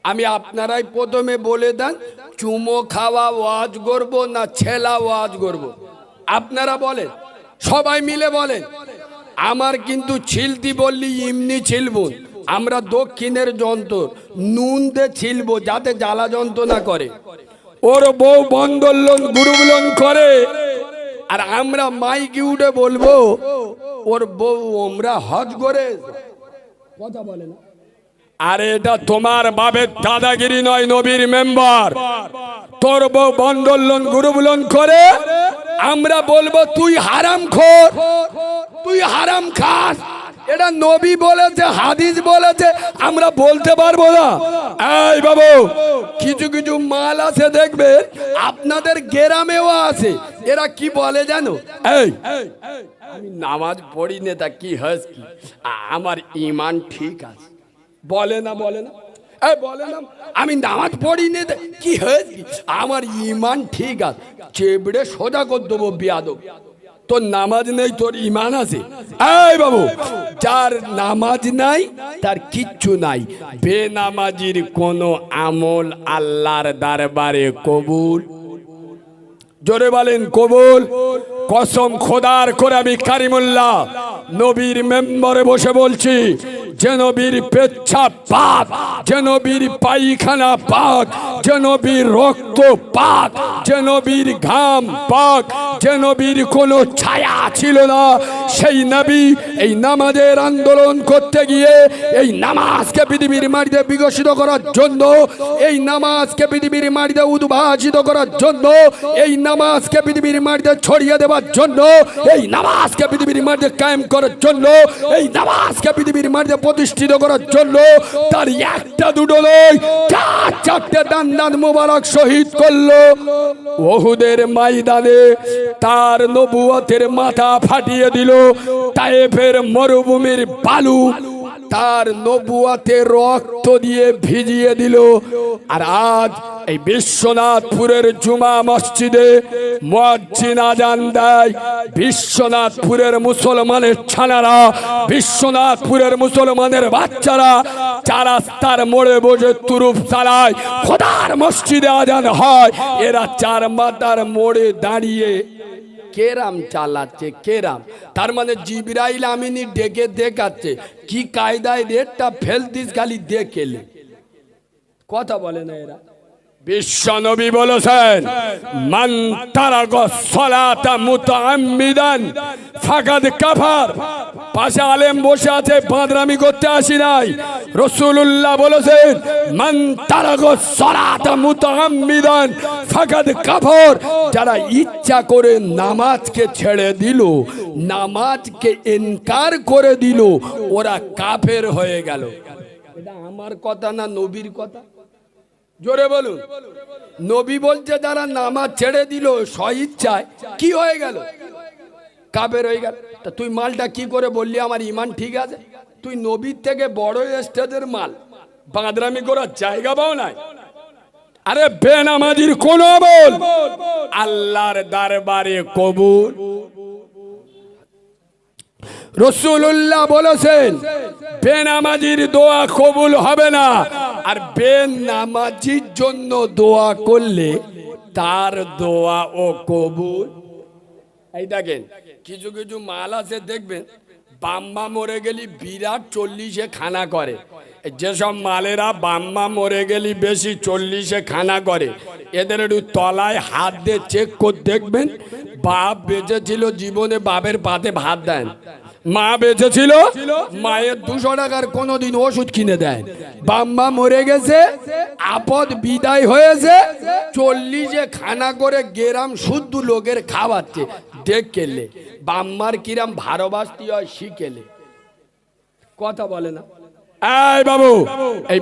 আমি আপনারাই প্রথমে বলে দেন, চুমো খাওয়া ওয়াজ করব না ছেলা ওয়াজ করব? আপনারা বলেন, সবাই মিলে বলেন। আমার কিন্তু ছিলতি বললি এমনি ছিলব, আমরা দক্ষিণের যন্ত্র নুন দিয়ে ছিলব যাতে জ্বালা যন্ত্রণা করে। ওর বউ বন্দোলন গুরুবলন করে, আর আমরা মাইকে উঠে বলবো ওর বউ আমরা হজ করে। কথা বলে না? আরে এটা তোমার বাপের দাদাগিরি নয়, নবীর মেম্বার। তোর বউ বন্দোলন গুরুবলন করে, আমরা বলবো তুই হারামখোর, তুই হারাম খাস। এটা নবী বলেছে, হাদিস বলেছে, আমরা বলতে পারবো না? এই বাবু, কিছু কিছু মাল আছে দেখবে আপনাদের গ্রামেও আছে, এরা কি বলে জানো? এই আমি নামাজ পড়ি না, তা কি হয়েছে, কি আমার ইমান ঠিক আছে? বলে না, বলে না, বলে না আমি নামাজ পড়ি না, কি হয়েছে, আমার ইমান ঠিক আছে। চেবড়ে সোজা করে দেবো বিয়াদব। তোর নামাজ নেই, তোর ইমান আছে? এই বাবু, যার নামাজ নাই তার কিচ্ছু নাই। বেনামাজির কোনো আমল আল্লাহর দরবারে কবুল। জোরে বলেন কবুল। কসম খোদার করে আমি কারিমুল্লাহ নবীর মেম্বরে বসে বলছি, যে নবীর পেচ্ছাপ পাক, যে নবীর পায়খানা পাক, যে নবীর রক্ত পাক, যে নবীর ঘাম পাক, যে নবীর কোনো ছায়া ছিল না, সেই নবী এই নামাজের আন্দোলন করতে গিয়ে এই নামাজকে পৃথিবীর মাটিতে বিকশিত করার জন্য, এই নামাজকে পৃথিবীর মাটিতে উদ্ভাসিত করার জন্য, এই নামাজকে পৃথিবীর মাটিতে ছড়িয়ে দেওয়ার জন্য, এই নামাজকে পৃথিবীর মাটিতে কায়েম করার জন্য, এই নামাজকে পৃথিবীর মাটিতে প্রতিষ্ঠিত করার জন্য তার একটা দুটো নয়, চার চারটে দান দান মোবারক শহীদ করলো উহুদের ময়দানে। তার নবুয়তের মাথা ফাটিয়ে দিল তায়েফের মরুভূমির বালু, তার নবুয়তের রক্ত দিয়ে ভিজিয়ে দিল। আর আজ এই বিশ্বনাথপুরের জুমা মসজিদে মুয়াজ্জিন আজান দেয়, বিশ্বনাথপুরের মুসলমানের ছানারা, বিশ্বনাথপুরের মুসলমানের বাচ্চারা চার রাস্তার মোড়ে বসে তুরুপ চালায়, খোদার মসজিদে আজান হয়, এরা চার মাথার মোড়ে দাঁড়িয়ে কেরাম চালাচ্ছে, কেরাম। তার মানে জিবরাইল আমিনী ডেকে দেখাচ্ছে কি কায়দায় রেটটা ফেলতিস, খালি দেখেলে। কথা বলে না এরা। বিশ্ব নবী বলেছেন, মান তারাকা সালাতা মুতাআম্মিদান ফাকাদ কাফার। পাশে আলেম বসে আছে, বাঁদরামি করতে আসি নাই। রাসূলুল্লাহ বলেছেন, মান তারাকা সালাতা মুতাআম্মিদান ফাকাদ কাফার। যারা ইচ্ছা করে নামাজকে ছেড়ে দিল, নামাজকে ইনকার করে দিল, ওরা কাফের হয়ে গেল। এটা আমার কথা না নবীর কথা? জোরে বলুন। নবী বলছে যারা নামাজ ছেড়ে দিল স্বইচ্ছায়, কি হয়ে গেল? কাফের হয়ে গেল। তা তুই মালটা কি করে বললি আমার ইমান ঠিক আছে? তুই নবীর থেকে বড় স্টেজের মাল, বাঁদরামি করার জায়গা পাও নাই। আরে বেনামাজির কোন আমল আল্লাহর দরবারে কবুল। রাসূলুল্লাহ বলেছেন, বেনামাজির দোয়া কবুল হবে না, আর বেনামাজির জন্য দোয়া করলে তার দোয়া ও কবুল। এই দেখেন কিছু কিছু মাল আছে দেখবেন, বাম্মা মরে গেলি বিরাট 40-এ খানা করে। যেসব মালেরা বাম্মা মরে গেলি বেশি 40-এ খানা করে, এদের একটু তলায় হাত দিয়ে চেক করে দেখবেন, বাপ বেঁচে ছিল জীবনে বাপের পাতে ভাত দেন, মা বেঁচে ছিল মায়ের 200 টাকার কোনোদিন ওষুধ কিনে দেয়। বাম্মা মরে গেছে, আপদ বিদায় হয়েছে, 40-এ খানা করে গেরাম শুদ্ধ লোকের খাওয়াচ্ছে। দেখলে বাম্মার কিরাম ভালোবাসতে হয় শিখেলে। কথা বলে না? এই বাবু, এই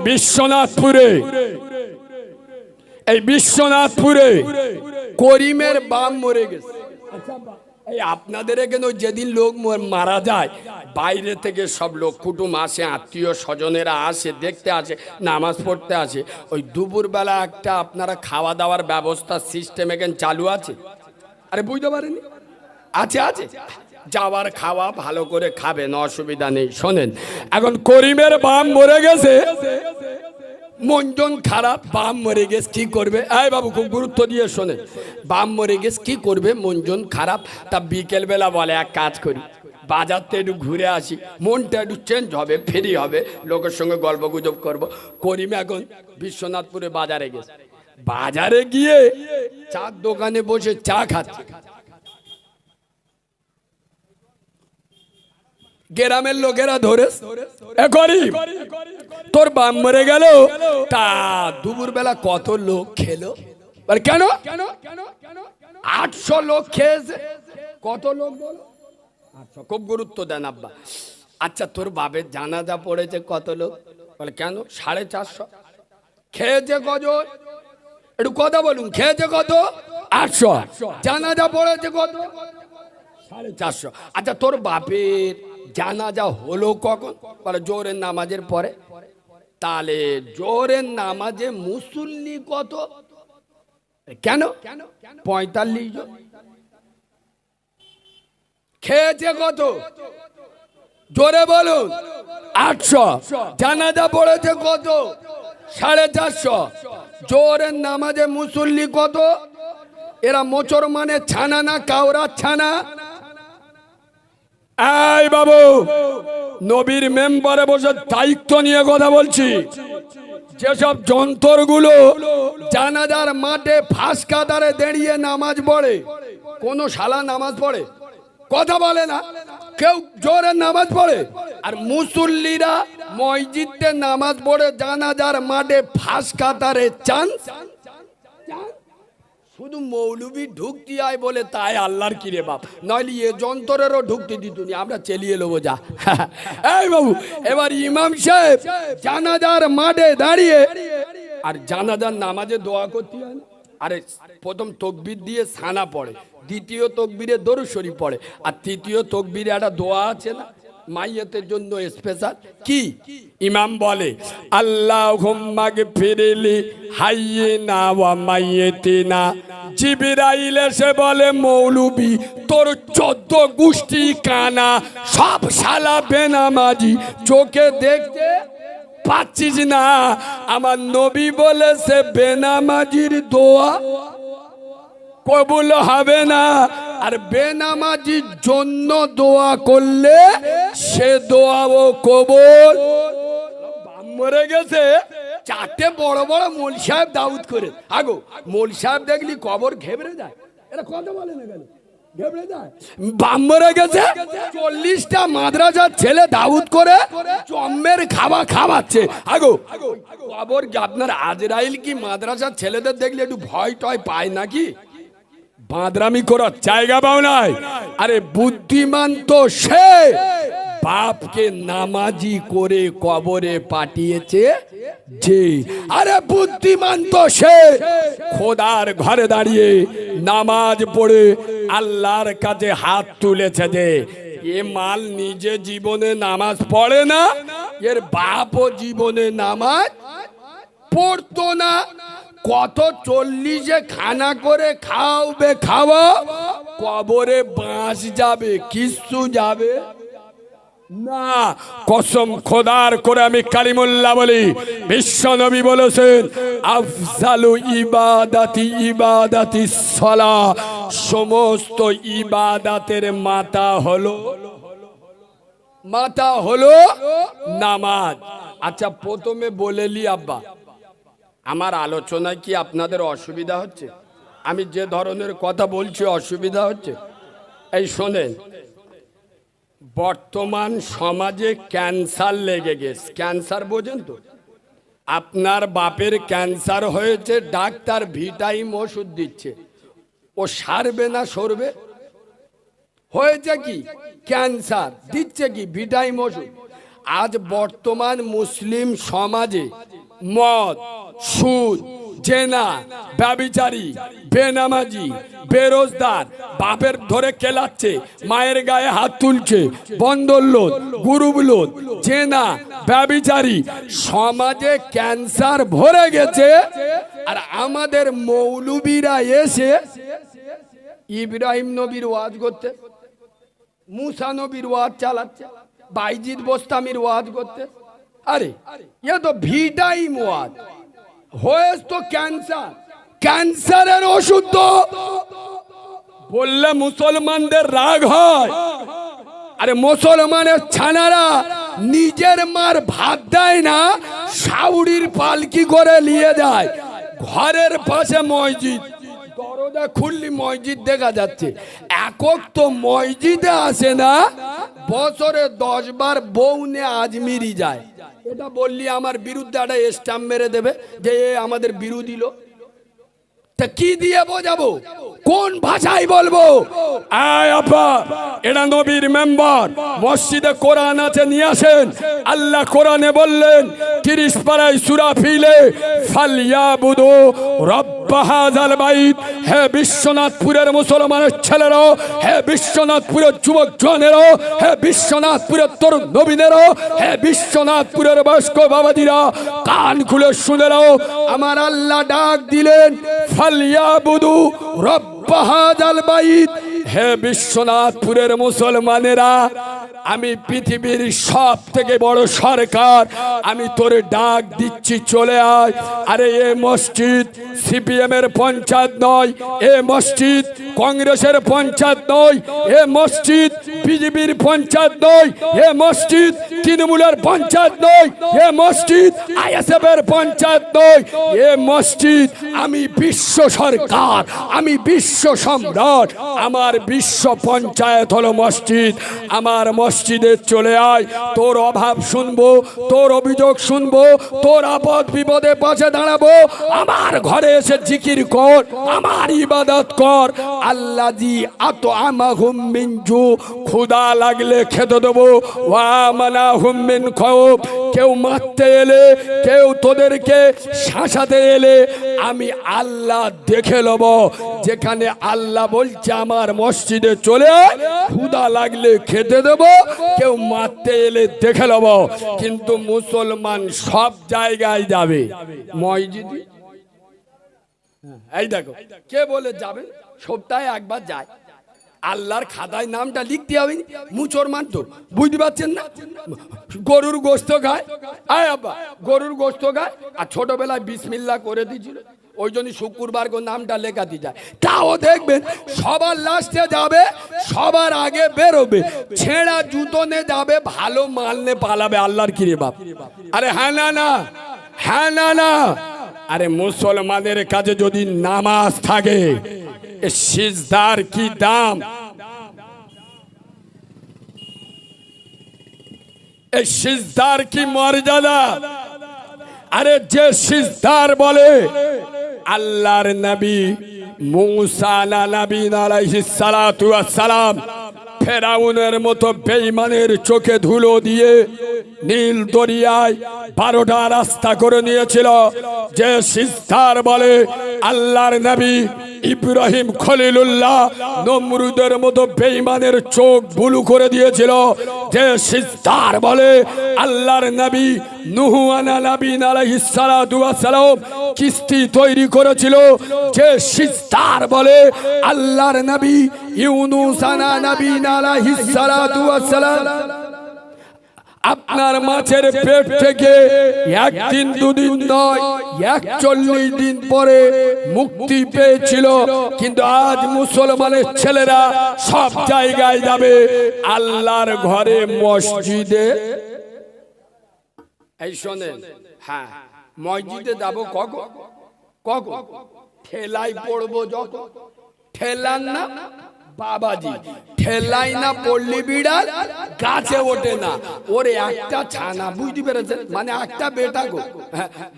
বিশ্বনাথপুরে করিমের বাপ মরে গেছে। এই আপনাদের এখানে যেদিন লোক মারা যায়, বাইরে থেকে সব লোক কুটুম আসে, আত্মীয় স্বজনেরা আসে, দেখতে আসে, নামাজ পড়তে আসে। ওই দুপুরবেলা একটা আপনারা খাওয়া দাওয়ার ব্যবস্থা সিস্টেম এখানে চালু আছে? আরে বুঝতে পারেনি? আছে, আছে। যাওয়ার খাওয়া ভালো করে খাবেন, অসুবিধা নেই। শোনেন, এখন করিমের বাপ মরে গেছে, মনজন খারাপ, বাম মরে গেছে কি করবে? এই বাবু খুব গুরুত্ব দিয়ে শোনে, বাম মরে গেছে কি করবে, মনজন খারাপ। তা বিকেল বেলা বলে এক কাজ করি, বাজারতে একটু ঘুরে আসি, মনটা একটু চেঞ্জ হবে, ফ্রি হবে, লোকের সঙ্গে গল্প গুজব করবো। করিম এখন বিশ্বনাথপুরে বাজারে গেছে, বাজারে গিয়ে চার দোকানে বসে চা খাচ্ছে। গ্রামের লোকেরা ধরে, এ করিম তোর বাম মরে গেল, তা দুপুর বেলা কত লোক খেলো? বলে কেন? 800 লোক খেয়েছে। কত লোক বলো? 800। খুব গুরুত্ব দেন আব্বা। আচ্ছা তোর বাপের জানাজা পড়েছে কত লোক? বলে কেন? 450। খেয়েছে কজন? একটু কথা বলুন, খেয়েছে কত? 800। জানাজা পড়েছে কত? 450। আচ্ছা তোর বাপের জানাজা হলো কখন? বলে জোহরের নামাজের পরে। তাহলে জোহরের নামাজে মুসল্লি কত? কেন? 45 জন। খেয়েছে কত? জোরে বলুন। 800। জানাজা পড়েছে কত? 450। জোহরের নামাজে মুসল্লি কত? এরা মোচর মানে ছানা না কাউরা ছানা? এই বাবু, নবীর মেম্বারে বসে দায়িত্ব নিয়ে কথা বলছি। যেসব যন্ত্রগুলো জানাজার মাঠে ফাঁস কাতারে দাঁড়িয়ে নামাজ পড়ে, কোন শালা নামাজ পড়ে? কথা বলে না কেউ। জোরে নামাজ পড়ে, আর মুসল্লিরা মসজিদে নামাজ পড়ে জানাজার মাঠে ফাঁস কাতারে চান্স। শুধু মৌলবি ঢুকতে আয় বলে তাই আল্লাহর কিরে বাপ, নইলে এ যন্ত্রেরও ঢুকতে দিতুনি, আমরা চেলিয়ে নেবো যা। এই বাবু, এবার ইমাম সাহেব জানাজার মাঠে দাঁড়িয়ে, আর জানাজার নামাজে দোয়া করতে হয় না? আরে প্রথম তকবির দিয়ে সানা পড়ে, দ্বিতীয় তকবিরে দরুদ শরীফ পড়ে, আর তৃতীয় তকবিরে একটা দোয়া আছে না মাইয়াতের জন্য স্পেশাল? কি? ইমাম বলে আল্লাহুম্মা গফিরলি হাইয়িনা ওয়া মাইয়িতিনা। জিবরাইল এসে বলে মৌলবি তোর 14 গোষ্ঠী কানা, সব শালা বেনামাজি, চোখে দেখতে পাচ্ছিস না? আমার নবী বলেছে বেনামাজির দোয়া কবুল হবে না, আর বেনামাজির জন্য দোয়া করলে সে দোয়াও কবুল। মরে গেছে 4টে বড় বড় মোল সাহেব দাউদ করে। আগো মোল সাহেব দেখলি কবর ঘেবড়ে যায়, এরা কথা বলে না কেন? ঘেবড়ে যায়। বাম মরে গেছে 40টা মাদ্রাসার ছেলে দাউদ করে জম্মের খাওয়া খাওয়াচ্ছে। আগো কবর আপনার আজরাইল কি মাদ্রাসার ছেলেদের দেখলে একটু ভয় টয় পায় নাকি? বাঁদরামি করার জায়গা পাও নাই। আরে বুদ্ধিমান তো সে বাপকে নামাজি করে কবরে পাঠিয়েছে যে। আরে বুদ্ধিমান তো সে খোদার ঘরে দাঁড়িয়ে নামাজ পড়ে আল্লাহর কাছে হাত তুলেছে যে। এ মাল নিজে জীবনে নামাজ পড়ে না, এর বাপও জীবনে নামাজ পড়তো না। কত 40-এ খানা করে খাওয়াবে, খাওয়া কবরে বাঁশ যাবে, কিচ্ছু যাবে না। কসম খোদার করে আমি কালিমুল্লাহ বলি, বিশ্ব নবী বলেছেন আফজালু ইবাদাতি ইবাদাতি সালাহ, সমস্ত ইবাদাতের মাথা হলো নামাজ। আচ্ছা প্রথমে বলেলি আব্বা, আমার আলোচনায় কি আপনাদের অসুবিধা হচ্ছে? আমি যে ধরনের কথা বলছি অসুবিধা হচ্ছে? এই শোনেন, বর্তমান সমাজে ক্যান্সার লেগে গেছে। ক্যান্সার বোঝেন তো? আপনার বাপের ক্যান্সার হয়েছে, ডাক্তার ভিটামিন ওষুধ দিচ্ছে, ও সারবে না সরবে? হয়েছে কি ক্যান্সার, দিচ্ছে কি ভিটামিন ওষুধ। আজ বর্তমান মুসলিম সমাজে মদ, সুদ, জেনা, ব্যভিচারী, বেনামাজি, বেরোজগার, বাপের ধরে কেলাচ্ছে, মায়ের গায়ে হাত তুলছে, বন্দর লোন, গ্রুপ লোন, জেনা, ব্যভিচারী, সমাজে ক্যান্সার ভরে গেছে। আর আমাদের মৌলবীরা এসে ইব্রাহিম নবীর ওয়াজ করতে, মুসা নবীর ওয়াজ চালাচ্ছে, বাইজিদ বোস্তামির ওয়াজ করতে। अरे ये तो ভিটামিন ওয়াট হয়েছে তো ক্যান্সার, ক্যান্সারের ওষুধ তো বললে মুসলমানদের রাগ হয়। আরে মুসলমানের ছানারা নিজের মার ভাত দেয় না, শাউরির পালকি করে নিয়ে যায়। ঘরের পাশে মসজিদ, দরজা খুললি মসজিদ দেখা যাচ্ছে। একক তো মসজিদে আসে না, বছরে 10 বার বউ নিয়ে আজমিরি যায়। এটা বললি আমার বিরুদ্ধে একটা স্ট্যাম্প মেরে দেবে যে এ আমাদের বিরোধী লোক। তা কি দিয়ে বোঝাবো, কোন ভাষায় বলবো? আয় আপা, এটা নবীর মেম্বার, মসজিদে কোরআন আছে নিয়ে আসেন। আল্লাহ কোরআনে বললেন 30 পারায় সূরা ফিলে, ফালইয়াবুদু রব্ব হাযাল বাইত। হে বিশ্বনাথপুরের মুসলমানের ছেলেরা, হে বিশ্বনাথপুরের যুবক জনেরা, হে বিশ্বনাথপুরের তরুণ নবীনেরা, হে বিশ্বনাথপুরের বয়স্ক বাবাজিরা, কান খুলে শুনে নাও। আমার আল্লাহ ডাক দিলেন, ফালইয়াবুদু রব্ব হাযাল বাইত। হে বিশ্বনাথপুরের মুসলমানেরা, আমি পৃথিবীর সব থেকে বড় সরকার, আমি তোরে ডাক দিচ্ছি, চলে আয়। আরে এ মসজিদ সিপিএম এর পঞ্চায়েত নয়, এ মসজিদ কংগ্রেসের পঞ্চায়েত নয়, এ মসজিদ বিজেপির পঞ্চায়েত নয়, এ মসজিদ তৃণমূলের পঞ্চায়েত নয়, এ মসজিদ আইএসএফ এর পঞ্চায়েত নয়, এ মসজিদ আমি বিশ্ব সরকার, আমি বিশ্ব সম্রাট, আমার বিশ্ব পঞ্চায়েত হলো মসজিদ। আমার মসজিদে চলে আয়, তোর অভাব শুনবো, তোর অভিযোগ শুনবো, তোর আপদ বিপদে পাশে দাঁড়াবো। আমার ঘরে এসে জিকির কর, আমার ইবাদত কর। আল্লাযী আতআমাহুম মিন জু, ক্ষুধা লাগলে খেতে দেবো, ওয়া আমানাহুম মিন খাউফ। কেউ মারতে এলে, কেউ তোদেরকে শাসাতে এলে, আমি আল্লাহ দেখে নেব। যেখানে আল্লাহ বলছে আমার মসজিদে চলে আয়, ক্ষুধা লাগলে খেতে দেব, কেউ মারতে এলে দেখে নেব। কিন্তু মুসলমান সব জায়গায় যাবে, মসজিদে এই দেখো কে বলে যাবে, সপ্তাহে একবার যায়। আল্লাহর খাতায় নামটা লিখতে হবে, মুসলমান তো বুঝতে পারছেন না। গরুর গোস্ত খায়, আয় আব্বা গরুর গোস্ত খায়, আর ছোটবেলায় বিসমিল্লাহ করে দিয়েছিল, ওই জন্য শুক্রবার করে নামটা লেখাতে যায়। তাও দেখবেন সবার লাস্টে যাবে, সবার আগে বেরোবে, ছেঁড়া জুতো নে যাবে, ভালো মাল নে পালাবে। আল্লাহর কিরে বাপ, আরে হ্যাঁ না না, হ্যাঁ না না। আরে মুসলমানের কাছে যদি নামাজ থাকে, সিজদার কি দাম, এই সিজদার কি মর্যাদা। আরে যে সিজদার বলে আল্লাহর নবী মুসা নবী আলাইহিস সালাতু ওয়াস সালাম ফেরাউনের মতো বেঈমানের চোখে ধুলো দিয়ে নীল দরিয়ায় 12টা রাস্তা করে নিয়েছিল। যে সিজদার বলে আল্লাহর নবী ইব্রাহিম খলিলুল্লাহ নমরুদের মতো বেঈমানের চোখ বুলু করে দিয়েছিল। যে সিজদার বলে আল্লাহর নবী নূহ নবী আলাইহিস সালাতু ওয়াস সালাম কিস্তি তৈরি করেছিল। যে সিজদার বলে আল্লাহর নবী ইউনুস নবী আলাইহিস সালাতু ওয়াস সালাম আপনার মাছের পেট থেকে একদিন দুদিন নয় 41 দিন পরে মুক্তি পেয়েছিল। কিন্তু আজ মুসলমানের ছেলেরা সব জায়গায় যাবে, আল্লাহর ঘরে মসজিদে। এই শোনেন, হ্যাঁ মসজিদে যাবো কখন কখন, ঠেলাই পড়বো যখন, ঠেলান না বাবাজি, ঠেলাই না পড়লি বিড়াল গাছে ওঠে না। ওর একটা ছানা, বুঝতে পেরেছেন, মানে একটা বেটা গো,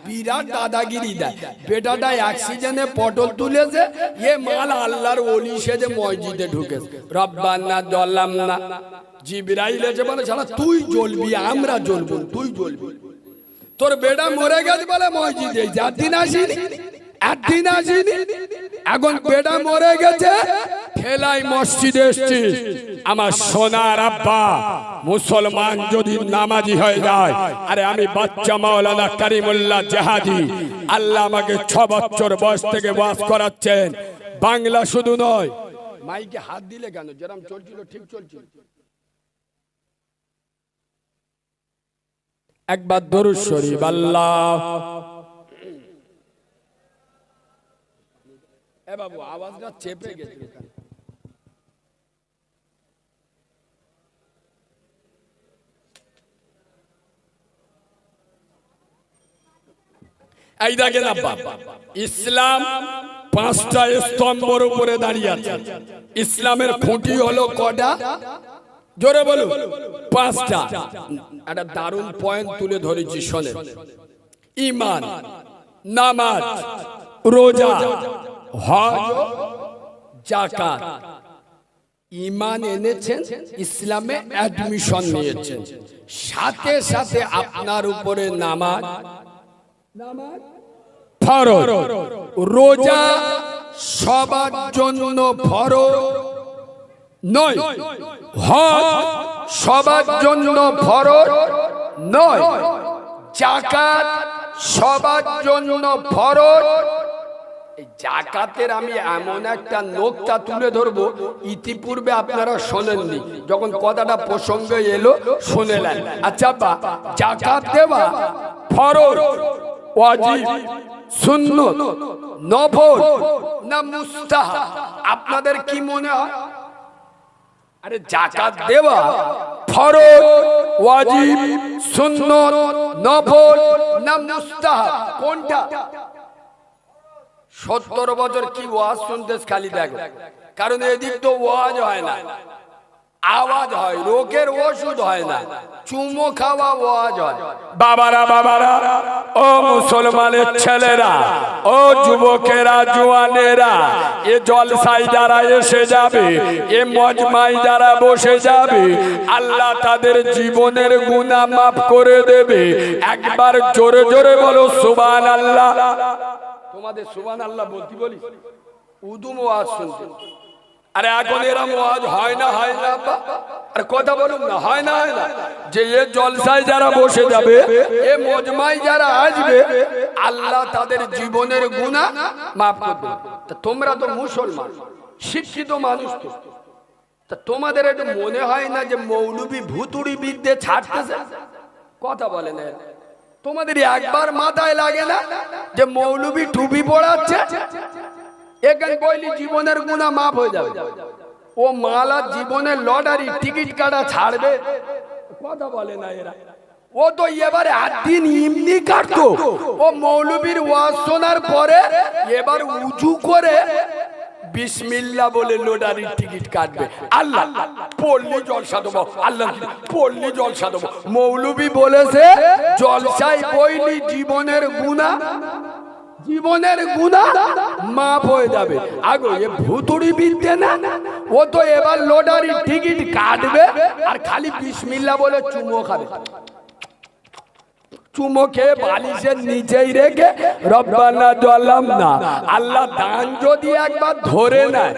বিরাট দাদাগিরি দেয়। বেটাটা অ্যাক্সিডেন্টে পটল তুলেছে, এ মাল আল্লাহর ওলি সেজে মসজিদে ঢুকেছে। রব্বানা জালামনা, জিবরাইল এসে বলে শালা তুই জ্বলবি, আমরা জ্বলবো, তুই জ্বলবি। তোর বেটা মরে গেছে বলে মসজিদে, একদিন আসিনি, একদিন আসিনি, এখন বেটা মরে গেছে, ঠেলাই মসজিদে এসছিস। আমার সোনার আব্বা, মুসলমান যদি নামাজি হয়ে যায়, আরে আমি বাচ্চা মাওলানা কারিমুল্লাহ জাহাদি, আল্লাহ আমাকে 6 বছর বয়স থেকে ওয়াজ করাচ্ছেন। বাংলা শুধু নয়, মাইকে হাত দিলে কেন, যেরকম চলছিল ঠিক চলছিল। একবার দরুদ শরীফ আল্লাহ। এ বাবু আওয়াজটা চেপে গেছে। এই দেখেন আব্বা, ইসলাম পাঁচটা স্তম্ভের উপরে দাঁড়িয়ে আছে। ইসলামের খুঁটি হলো কটা? জোরে বলুন। পাঁচটা। একটা দারুণ পয়েন্ট তুলে ধরেছি, শোনেন। ঈমান, নামাজ, রোজা, হজ, যাকাত। ঈমান এনেছেন, ইসলামে অ্যাডমিশন নিয়েছেন, সাথে সাথে আপনার উপরে নামাজ ফরজ, রোজা সবার জন্য ফরজ নয়, হজ সবার জন্য ফরজ নয়, যাকাত সবার জন্য ফরজ। এই যাকাতের আমি এমন একটা নোকতা তুলে ধরবো, ইতিপূর্বে আপনারা শোনেননি, যখন কথাটা প্রসঙ্গে এলো শুনেলেন। আচ্ছা বা যাকাত দেওয়া ফরজ, ওয়াজিব, সুন্নত, নফল না মুস্তাহাব? আপনাদের কি মনে হয়? আরে যাকাত দেওয়া ফরজ, ওয়াজিব, সুন্নত, নফল না মুস্তাহাব? কোনটা? 70 বছর কি ওয়াজ শুনতে খালি দেখো, কারণ এদিক তো ওয়াজ হয় না, আওয়াজ হয়, রোগের ওষুধ হয় না, চুমো খাওয়া ওয়াজ হয়। বাবারা বাবারা, ও মুসলমানের ছেলেরা, ও যুবকেরা, জওয়ানেরা, এ জলসায় যারা এসে যাবে, এ মজমায় যারা বসে যাবে, আল্লাহ তাদের জীবনের গুনাহ মাফ করে দেবে। একবার জোরে জোরে বলো সুবহানাল্লাহ। তোমাদের সুবহানাল্লাহ বলতে বলি, উদুম ওয়াজ শুনতে। আরে এখন এরম ওয়াজ হয় না, হয় না? আরে কথা বলুন না, হয় না, হয় না? যে এ জলসায় যারা বসে যাবে, এ মজমায় যারা আসবে, আল্লাহ তাদের জীবনের গুনাহ মাফ করবে। তা তোমরা তো মুসলমান, শিক্ষিত মানুষ, তো তা তোমাদের একটু মনে হয় না যে মৌলবি ভুতুড়ি বিদ্যে ছাড়তেছে? কথা বলে না, তোমাদের একবার মাথায় লাগে না যে মৌলবি টুপি পড়াচ্ছে, এখানে বইলি জীবনের গুনাহ মাফ হয়ে যাবে? ও মালা জীবনের লটারি টিকিট কাটা ছাড়বে? কথা বলে না এরা। ও তো এবারে 8 দিন এমনি কাটতো, ও মৌলবীর ওয়াজ শোনার পরে এবার উজু করে বিসমিল্লাহ বলে লটারির টিকিট কাটবে। আল্লাহ পড়লি জলসা দেবো, আল্লাহ পড়লি জলসা দেবো। মৌলবী বলেছে জলসায় বইলি জীবনের গুনাহ, জীবনের গুনাহ মাফ হয়ে যাবে। আগো এ ভুতুড়ি বিদ্যে না, ও তো এবার লটারির টিকিট কাটবে আর খালি বিসমিল্লাহ বলে চুমো খাবে। চুমো খেয়ে বালিশের নিচেই রেখে রব্বানা জালামনা, আল্লাহ দান যদি একবার ধরে নেয়,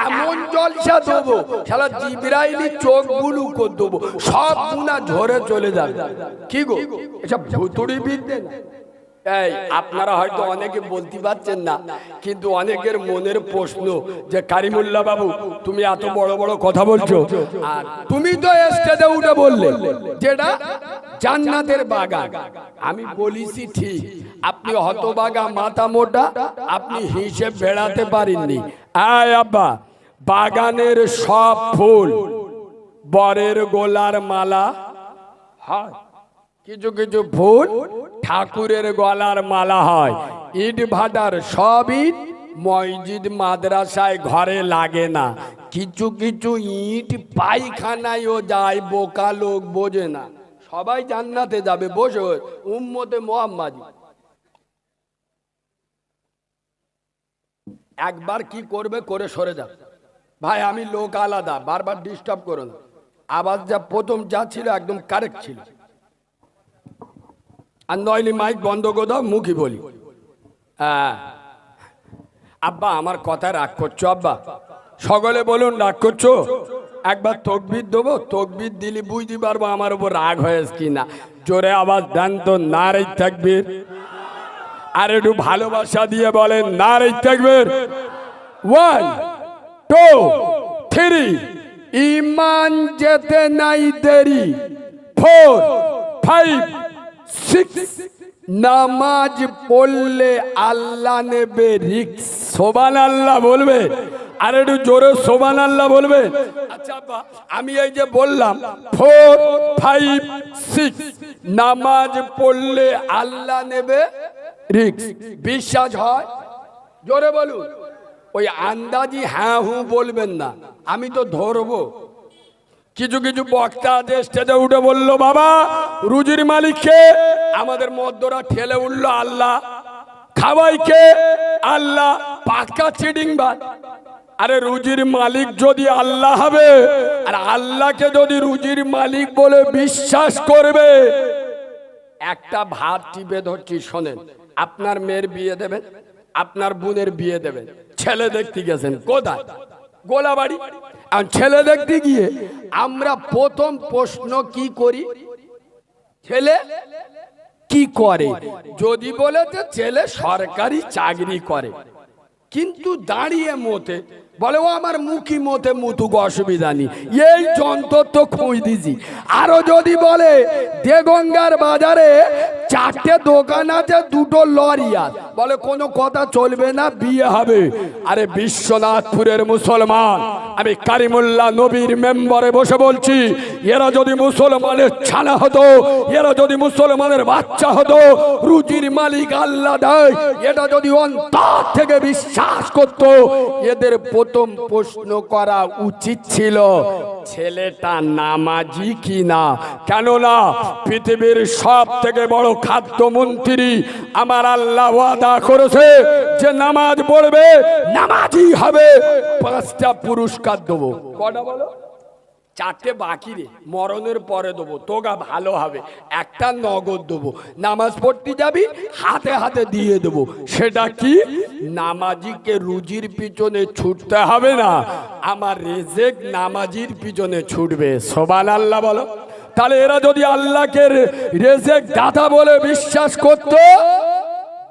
এমন জলসা দেবো শালা জিবরাইলি চোখ বুলু করে দেবো, সব গুনাহ ঝরে চলে যাবে। কি গো, এসব ভুতুড়ি বিদ্যে না? এই আপনারা হয়তো অনেকে বলতে পারছেন না, কিন্তু অনেকের মনের প্রশ্ন যে কারিমুল্লাহ বাবু তুমি এত বড় বড় কথা বলছো, আর তুমি তো স্টেজে উঠে বললে যেটা জান্নাতের বাগান। আমি বলিছি ঠিক, আপনি হতবাগা মাথা মোটা, আপনি হিসেব বেড়াতে পারেননি। আয় আব্বা, বাগানের সব ফুল বরের গোলার মালা হয়, কিছু কিছু ফুল ঠাকুরের গলার মালা হয়। ইট ভাটার সব ইট মসজিদ মাদ্রাসায় ঘরে লাগে না, কিছু কিছু ইট পায়খানায়ও যায়, বোকা লোক বোঝে না। সবাই জান্নাতে যাবে, বসে উম্মতে মুহাম্মাদি। একবার কি করবে করে সরে যাবে। ভাই আমি লোক আলাদা, বারবার ডিস্টার্ব করো না। আওয়াজ যা প্রথম যা ছিল একদম কারেক্ট ছিল, আর নইলে মাইক বন্ধ করে দাও, মুখই বলি। হ্যাঁ আব্বা আমার কথা রাগ করছো? আব্বা সকলে বলুন রাগ করছো? একবার তকবীর দেবো, তকবীর দিলি বুঝতে পারবো আমার উপর রাগ হয়েছে কিনা। জোরে আওয়াজ দেন তো, নারে তাকবীর। আর একটু ভালোবাসা দিয়ে বলেন নারে তাকবীর। 1 2 3, ইমান যেতে নাই দেরি। 4 5 সিক্স, নামাজ পড়লে আল্লাহ নেবে রিস্ক। সুবহানাল্লাহ বলবে, আর একটু জোরে সুবহানাল্লাহ বলবে। আচ্ছা আব্বা, আমি এই যে বললাম 4, 5, 6 নামাজ পড়লে আল্লাহ নেবে রিস্ক, বিশ্বাস হয়? জোরে বলুন। ওই আন্দাজি হ্যাঁ হু বলবেন না, আমি তো ধরবো। কিছু কিছু বক্তা আছে স্টেজে উঠে বললো বাবা রুজির মালিককে, আমাদের মধ্যরা ঠেলে উঠলো আল্লাহ, খাওয়াইকে আল্লাহ, পাক্কা চিটিং বাদ। আরে রুজির মালিক যদি আল্লাহ হবে, আর আল্লাহকে যদি রুজির মালিক বলে বিশ্বাস করবে, একটা ভাত টিপে ধরছি শোনেন, আপনার মেয়ের বিয়ে দেবেন, আপনার বোনের বিয়ে দেবেন, ছেলে দেখতে গেছেন কোথায়? গোলাবাড়ি। আর ছেলে দেখতে গিয়ে আমরা প্রথম প্রশ্ন কি করি? ছেলে কি করে? যদি বলেছে ছেলে সরকারি চাকরি করে, কিন্তু দাঁড়িয়ে মতে বলে ও আমার মুখী মতে মুতুক, অসুবিধা নেই, এই যন্ত্র তো খুঁজ দিছি। আরো যদি বলে দেগঙ্গার বাজারে 4টে দোকান আছে, 2টো লরি আছে, বলে কোনো কথা চলবে না, বিয়ে হবে। আরে বিশ্বনাথপুরের মুসলমান, আমি কারিমুল্লাহ নবীর মেম্বারে বসে বলছি, এরা যদি মুসলমানের ছানা হতো, এরা যদি মুসলমানের বাচ্চা হতো, রুজির মালিক আল্লাহ দেয়, এটা যদি অন্তর থেকে বিশ্বাস করত, এদের প্রথম প্রশ্ন করা উচিত ছিল ছেলেটা নামাজি কিনা। কেননা পৃথিবীর সব থেকে বড় খাদ্যমন্ত্রী আমার আল্লাহ ওয়াদা করেছে যে নামাজ পড়বে নামাজি হবে, 5টা পুরস্কার দেবো। কটা বলো? 4টে বাকি রে, মরণের পরে দেবো, তোগা ভালো হবে। একটা নগদ দেবো, নামাজ পড়তে যাবি হাতে হাতে দিয়ে দেবো। সেটা কি? নামাজিকে রুজির পিছনে ছুটতে হবে না, আমার রেজেক নামাজির পিছনে ছুটবে। সুবহানাল্লাহ বলো। তাহলে এরা যদি আল্লাহকে রেজেক দাতা বলে বিশ্বাস করত,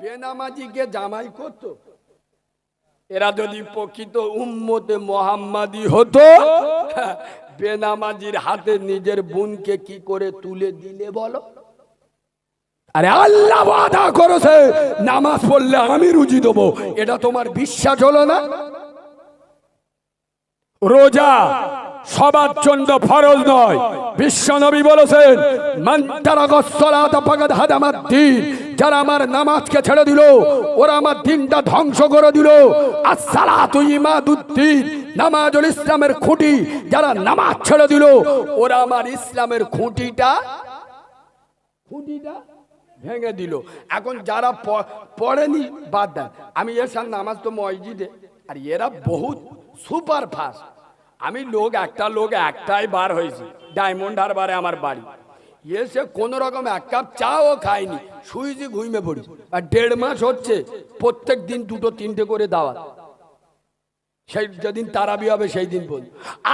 বেনামাজিকে জামাই করত। এরা যদি প্রকৃত উম্মতে মুহাম্মাদি হতো, বেনামাজির হাতে নিজের বোনকে কি করে তুলে দিলে বলো? আরে আল্লাহ ওয়াদা করেছে নামাজ পড়লে আমি রুজি দেবো, এটা তোমার বিশ্বাস হলো না? রোজা সবার জন্য ফরজ নয়, বিশ্বনবী বলেছেন মান তারাকাস সালাতা ফাকাদ হাদামাদ দ্বীন, যারা আমার নামাজকে ছেড়ে দিল ওরা আমার দ্বীনটা ধ্বংস করে দিল। আস-সালাতু ইমাদুদ্দীন, নামাজ হল ইসলামের খুঁটি, যারা নামাজ ছেড়ে দিল ওরা আমার ইসলামের খুঁটিটা ভেঙে দিল। এখন যারা পড়েনি বাদ দেন, আমি এসার নামাজ তো মসজিদে, আর এরা বহুত সুপার ফাস্ট। আমি একটা লোক একটাই বার হয়েছি, ডায়মন্ড হারবারে আমার বাড়ি, এসে কোন রকম 1 কাপ চাও খাইনি, শুয়েছি ঘুমিয়ে পড়ি। আর 1.5 মাস হচ্ছে প্রত্যেক দিন 2-3টে করে দাওয়াত। সেই যেদিন তারাবি হবে সেই দিন বল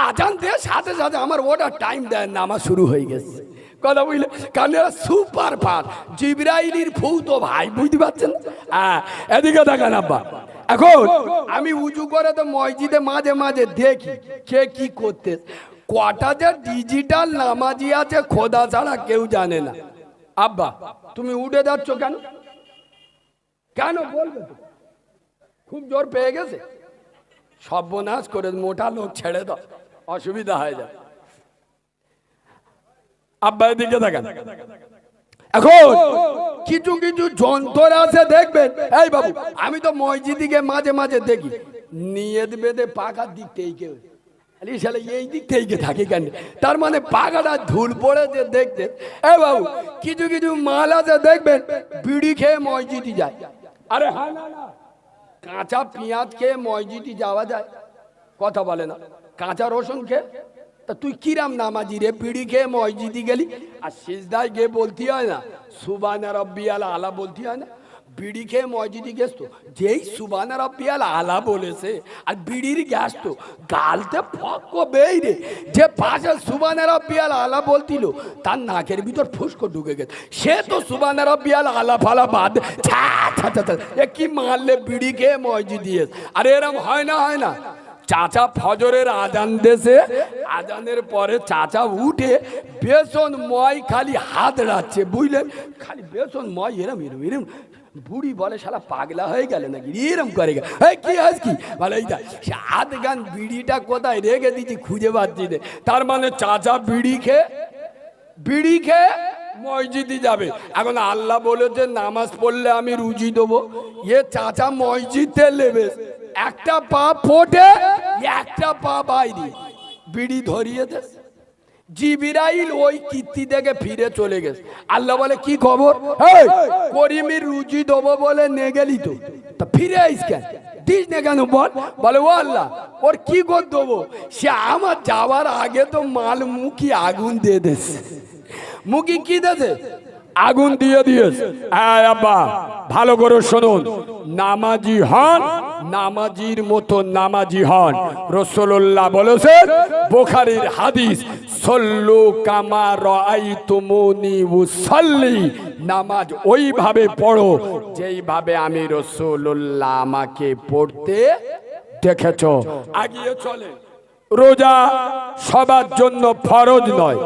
আজান দিয়ে সাথে সাথে আমার ওটা টাইম দেয় না, আমার শুরু হয়ে গেছে। কথা বুঝলে? কারণ এরা সুপার ফাস্ট, জিবরাইলের ফু তো ভাই, বুঝতে পারছেন? এদিকে দেখেন আব্বা, এখন আমি উজু করে তো মসজিদে মাঝে মাঝে দেখি কে কি করতে। কটা যে ডিজিটাল নামাজি আছে খোদা ছাড়া কেউ জানে না। আব্বা তুমি উঠে যাচ্ছ কেন? কেন বলবে তো? খুব জোর পেয়ে গেছে, সর্বনাশ করে, মোটা লোক ছেড়ে দাও, অসুবিধা হয়ে যায়। আব্বা এদিকে দেখেন, এখন কিছু কিছু যন্ত্র আছে দেখবেন, এই বাবু আমি তো মসজিদে মাঝে মাঝে দেখি নিয়ত বেঁধে পাকার দিক থেকে এই দিক থেকে থাকে কেন? তার মানে পাকাটা ধুল পড়েছে দেখতে। এই বাবু কিছু কিছু মাল আছে দেখবেন বিড়ি খেয়ে মসজিদে যায়। আরে হ্যাঁ, না না, কাঁচা পেঁয়াজ খেয়ে মসজিদে যাওয়া যায়? কথা বলে না। কাঁচা রসুন খেয়ে, তা তুই কিরাম নামাজি রে, বিড়ি খেয়ে মসজিদে গেলি? আর সিজদায় গিয়ে বলতে হয় না সুবহানা রাব্বিয়াল আলা, বলতে হয় না? বিড়ি খেয়ে মসজিদে গেছ তো, যেই সুবহানা রাব্বিয়াল আলা বলেছে আর বিড়ির গ্যাস তো গালতে ফক বেই রে, যে পাশে সুবহানা রাব্বিয়াল আলা বলতিল তার নাকের ভিতর ফুসকো ঢুকে গেছে, সে তো সুবহানা রাব্বিয়াল আলা ফালা বাদ ছা ছা ছা, এ কি মারলে বিড়ি খেয়ে মসজিদে। আর এরম হয় না, হয় না? চাচা ফজরের আজান দেশে, আজানের পরে চাচা উঠে বেসন ময় খালি হাত রাখছে, বুঝলেন, খালি বেসন ময় এরম এরম এরম। বুড়ি বলে শালা পাগলা হয়ে গেলে নাকি, এরম করে কি আজ কি বলে, এইটা হাত গান বিড়িটা কোথায় রেখে দিচ্ছি খুঁজে পাচ্ছি না। তার মানে চাচা বিড়ি খেয়ে মসজিদে যাবে। এখন আল্লাহ বলেছে নামাজ পড়লে আমি রুজি দেবো, এ চাচা মসজিদে নেবে, একটা পা ফোটে একটা পা বাইরে, বিড়ি ধরিয়ে দে। জিবরাইল ওই কীর্তি থেকে ফিরে চলে গেছে। আল্লাহ বলে কি খবর, করিমের রুজি দেবো বলে নে গেলি তো, তা ফিরে আইস কেন, দিস না কেন বল। বলে ও আল্লাহ ওর কি করে দেবো, সে আমার যাওয়ার আগে তো মাল মুখি আগুন দিয়ে দেছে। মুখি কি দেছে, আগুন দিয়ে দিয়েছে। আব্বা ভালো করে শুনুন, নামাজি হন, নামাজির মতো নামাজি হন। রাসূলুল্লাহ বলেছেন, বুখারীর হাদিস, সল্লু কামা রাআইতুমুনি উসাল্লি, নামাজ ওইভাবে পড়ো যেইভাবে আমি রাসূলুল্লাহ আমাকে পড়তে দেখেছো। আগিয়ে চলে। রোজা সবার জন্য ফরজ নয়,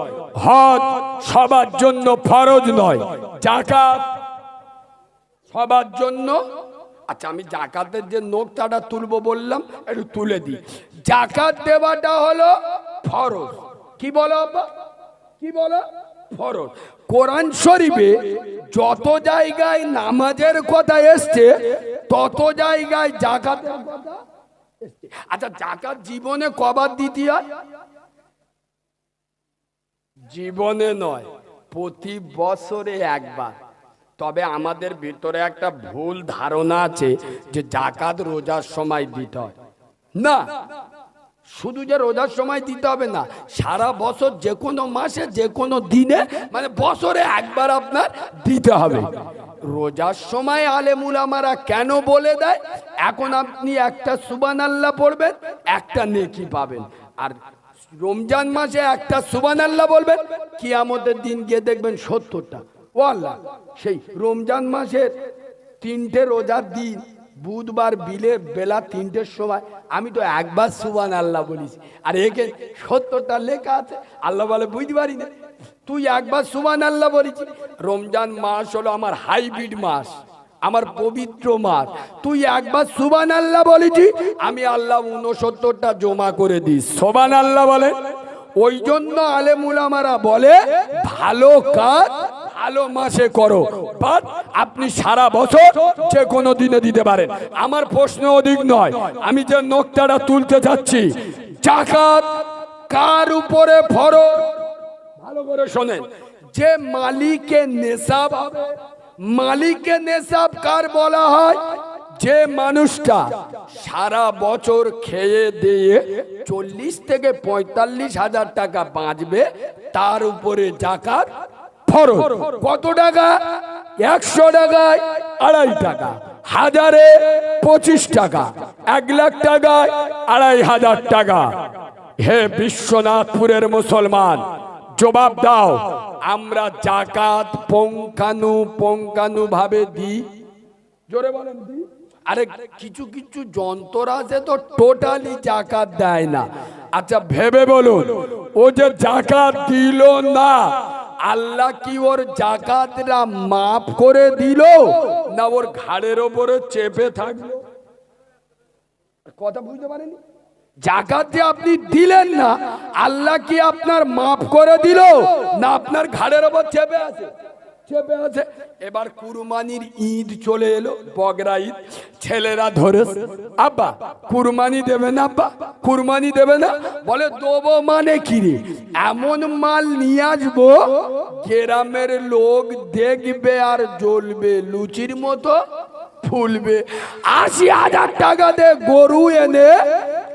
হজ সবার জন্য ফরজ নয়, যাকাত সবার জন্য। আচ্ছা আমি যাকাতের যে নোকতাটা তুলবো বললাম, একটু তুলে দিই। যাকাত দেওয়াটা হলো ফরজ। কি বলো আব্বা, কি বলো, ফরজ। কোরআন শরীফে যত জায়গায় নামাজের কথা এসছে তত জায়গায় যাকাতের কথা। আচ্ছা যাকাত জীবনে কবার দিতে হয়? জীবনে নয়, প্রতি বছরে একবার। তবে আমাদের ভিতরে একটা ভুল ধারণা আছে যে যাকাত রোজার সময় দিতে হয়। না, শুধু যে রোজার সময় দিতে হবে না, সারা বছর যে কোনো মাসে যে কোনো দিনে, মানে বছরে একবার আপনার দিতে হবে। রোজার সময় আলেম উলামারা কেন বলে দেয়, এখন আপনি একটা সুবহানাল্লাহ পড়বেন একটা নেকি পাবেন, আর রমজান মাসে একটা সুবহানাল্লাহ বলবেন, কিয়ামতের দিন গিয়ে দেখবেন 70টা। ও আল্লাহ, সেই রমজান মাসের 3টে রোজার দিন বুধবার বিলে বেলা 3টের সময় আমি তো একবার সুবহানাল্লাহ বলিস, আর একে 70টা লেখা আছে। আল্লাহ বলে বুঝতে পারি না, তুই একবার সুবহানাল্লাহ বলিস। রমজান মাস হলো আমার হাইব্রিড মাস, আমার পবিত্র মাস, তুই একবার সুবহানাল্লাহ বলেছি, আমি আল্লাহ 69টা জমা করে দিই। সুবহানাল্লাহ বলে। ওই জন্য আলেম উলামারা বলে ভালো কাজ ভালো মাসে করো, বাট আপনি সারা বছর যে কোনো দিনে দিতে পারেন। আমার প্রশ্ন অধিক নয়, আমি যে নোকতাটা তুলতে যাচ্ছি, যাকাত কার উপরে ফরজ, ভালো করে শোনেন। যে মালিকের নেশাব হবে, মালিকের নেশাব কার বলা হয়, যে মানুষটা সারা বছর খেয়ে দিয়ে 40 থেকে 45 হাজার টাকা বাঁচবে, তার উপরে যাকাত ফরজ। কত টাকা? 100 টাকায় 2.5 টাকা, 1000-এ 25 টাকা, 1 লাখ টাকায় 2,500 টাকা। হে বিশ্বনাথপুরের মুসলমান, জবাব দাও, আমরা যাকাত পঙ্কানু ভাবে দিই? জোরে বলেন দিই? আরে কিছু কিছু যন্ত্র আছে তো টোটালি যাকাত দেয় না। আচ্ছা ভেবে বলুন, ও যে যাকাত দিল না, আল্লাহ কি ওর যাকাতটা মাফ করে দিল, না ওর ঘাড়ের ওপরে চেপে থাকলো? কথা বুঝতে পারেনি? যাকাত যে আপনি দিলেন না, আল্লাহ কি আপনার মাফ করে দিল, না আপনার ঘাড়ের ওপর চেপে আছে? চেপে আছে। এবার কুরবানির ঈদ চলে এলো, বগরা ঈদ, ছেলেরা ধরে, আব্বা কুরবানি দেবে না, আব্বা কুরবানি দেবে না। বলে দেবো মানে কি রে, এমন মাল নিয়ে আসবো গ্রামের লোক দেখবে আর জ্বলবে, লুচির মতো ফুলবে। 80,000 টাকা দিয়ে গরু এনে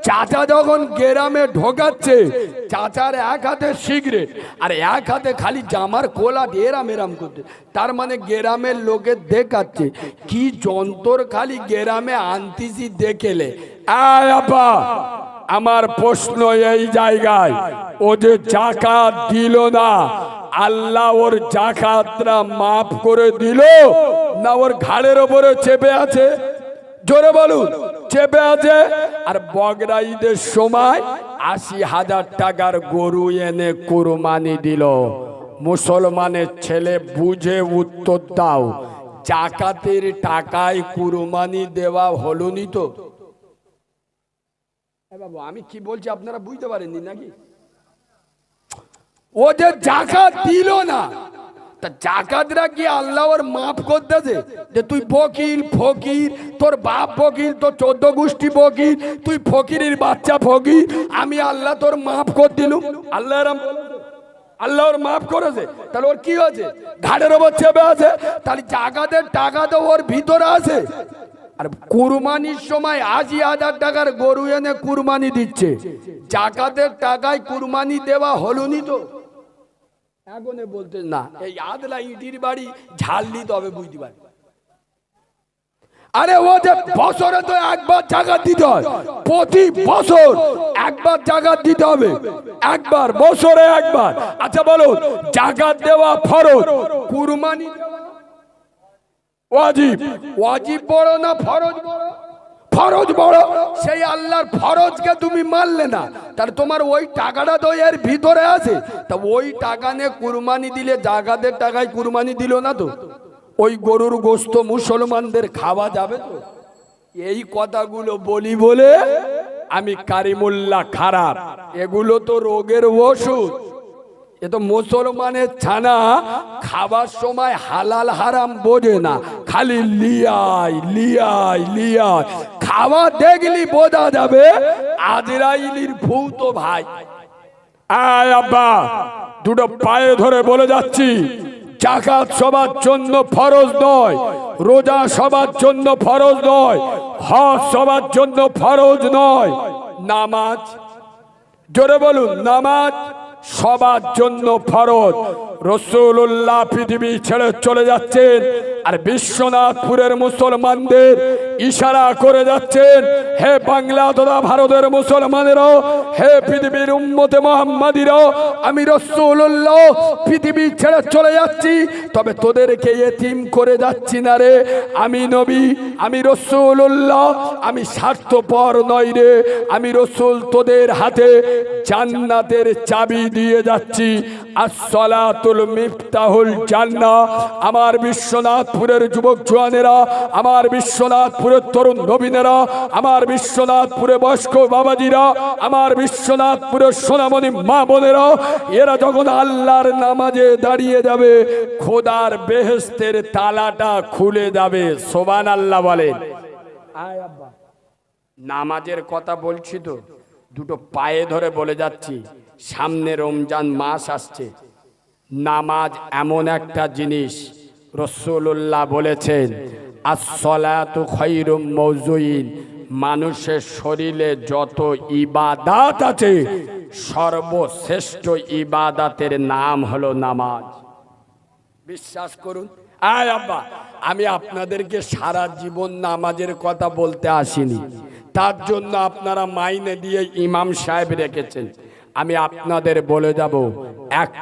চাচা যখন গ্রামে ঢোকাচ্ছে, চাচার এক হাতে সিগারেট আর এক হাতে খালি জামার কোলা এরাম এরাম করতে, তার মানে গ্রামের লোকের দেখাচ্ছে কি যন্ত্র খালি গ্রামে আনতিছি দেখেলে। আব্বা আমার প্রশ্ন এই জায়গায়, ও যে যাকাত দিল না, আল্লাহ ওর যাকাতটা মাফ করে দিল, না ওর ঘাড়ের ওপরে চেপে আছে? জোরে বলুন। চেপে আছে, আর বগরা ঈদের সময় ৮০,০০০ টাকার গরু এনে কুরবানি দিল। মুসলমানের ছেলে বুঝে উত্তর দাও, জাকাতের টাকায় কুরবানি দেওয়া হলো নি তো? বাবু আমি কি বলছি আপনারা বুঝতে পারেননি নাকি? ও যে জাকাত দিল না, তা জাকাতরা কি আল্লাহ ওর মাফ করতেছে? যে তুই বকিল ফকির, তোর বাপ ফকির, তোর ১৪ গোষ্ঠী ফকির, তুই ফকিরের বাচ্চা ফকির, আমি আল্লাহ তোর মাফ করে দিলুম? আল্লাহ আল্লাহ ওর মাফ করেছে, তাহলে ওর কি হয়েছে? ঘাড়ের ওপর চেপে আছে, তাহলে জাকাতের টাকা তো ওর ভিতরে আছে। আর কুরবানির সময় ৮০,০০০ টাকার গরু এনে কুরবানি দিচ্ছে, জাকাতের টাকায় কুরবানি দেওয়া হলো নি তো? এখনে বলতে না, এই আদলা ইটির বাড়ি ঝাল দিতে হবে, বুঝতে পারি। আরে ও যে বছরে তো একবার জাকাত দিতে হয়, প্রতি বছর একবার জাকাত দিতে হবে, একবার বছরে একবার। আচ্ছা বলো, জাকাত দেওয়া ফরজ, কুরবানি ওয়াজিব? ওয়াজিব বড় না ফরজ বড়? ফরজ বড়। সেই আল্লাহর ফরজকে তুমি মানলে না, তাহলে তোমার ওই টাকাটা তো এর ভিতরে আছে, তা ওই টাকা নিয়ে কুরবানি দিলে জাকাতের টাকায় কুরবানি দিল না তো? ওই গরুর গোশত মুসলমানদের খাওয়া যাবে তো? এই কথাগুলো বলি বলে আমি কারিমুল্লাহ খারাপ, এগুলো তো রোগের ওষুধ। এ তো মুসলমানের ছানা খাবার সময় হালাল হারাম বোঝে না, খালি লিয়াই লিয়াই লিয়াই। খাওয়া দেখলি বোঝা যাবে আজরাইলির ভূত ভাই। আয় আব্বা, দুটো পায়ে ধরে বলে যাচ্ছি, জাকাত সবার জন্য ফরজ নয়, রোজা সবার জন্য ফরজ নয়, হজ সবার জন্য ফরজ নয়, নামাজ, জোরে বলুন, নামাজ সবার জন্য ফরজ। রাসূলুল্লাহ পৃথিবী ছেড়ে চলে যাচ্ছেন, আর বিশ্বনাথপুরের মুসলমানদের ইশারা করে যাচ্ছেন, হে বাংলা তথা ভারতের মুসলমানেরা, হে পৃথিবীর উম্মতে মুহাম্মাদিরা, আমি রাসূলুল্লাহ পৃথিবী ছেড়ে চলে যাচ্ছি, তবে তোদেরকে এতিম করে যাচ্ছি না রে। আমি নবী, আমি রাসূলুল্লাহ, আমি স্বার্থপর নই রে। আমি রাসূল তোদের হাতে জান্নাতের চাবি দিয়ে যাচ্ছি। আসসালাতুল মিফতাহুল জান্নাহ। আমার বিশ্বনাথপুরের যুবক জওয়ানেরা, আমার বিশ্বনাথপুরের তরুণ নবীনেরা, আমার বিশ্বনাথপুরে বয়স্ক বাবাজিরা, আমার বিশ্বনাথপুরের সোনামণি মা বোনেরা, এরা যখন আল্লাহর নামাজে দাঁড়িয়ে যাবে, খোদার বেহেশতের তালাটা খুলে যাবে। সুবহানাল্লাহ বলেন। আয় আব্বা, নামাজের কথা বলছি তো, দুটো পায়ে ধরে বলে যাচ্ছি, সামনে রমজান মাস আসছে। নামাজ এমন একটা জিনিস, রাসূলুল্লাহ বলেছেন, আস-সালাতু খায়রুম মাওযুইন, মানুষের শরীরে যত ইবাদত আছে, সর্বশ্রেষ্ঠ ইবাদতের নাম হলো নামাজ। বিশ্বাস করুন। আয় আব্বা, আমি আপনাদেরকে সারা জীবন নামাজের কথা বলতে আসিনি, তার জন্য আপনারা মাইনে দিয়ে ইমাম সাহেব রেখেছেন। আমি আপনাদের বলে যাব,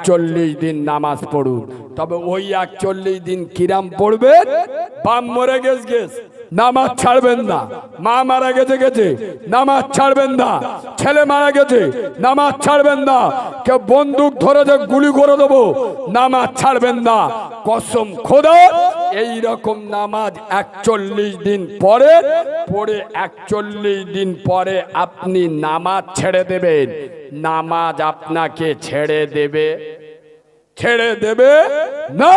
৪১ দিন নামাজ পড়ুন। তবে ওই ৪১ দিন কিরাম পড়বেন? বাম মরে গেছ নামাজ ছাড়বেন না, মা মারা গেছে নামাজ ছাড়বেন না, ছেলে মারা গেছে নামাজ ছাড়বেন না, কেউ বন্দুক ধরে যে গুলি করে দেবো নামাজ ছাড়বেন না। কসম খোদা, এই রকম নামাজ ৪১ দিন পরে পড়ে ৪১ দিন পরে আপনি নামাজ ছেড়ে দেবেন, নামাজ আপনাকে ছেড়ে দেবে না।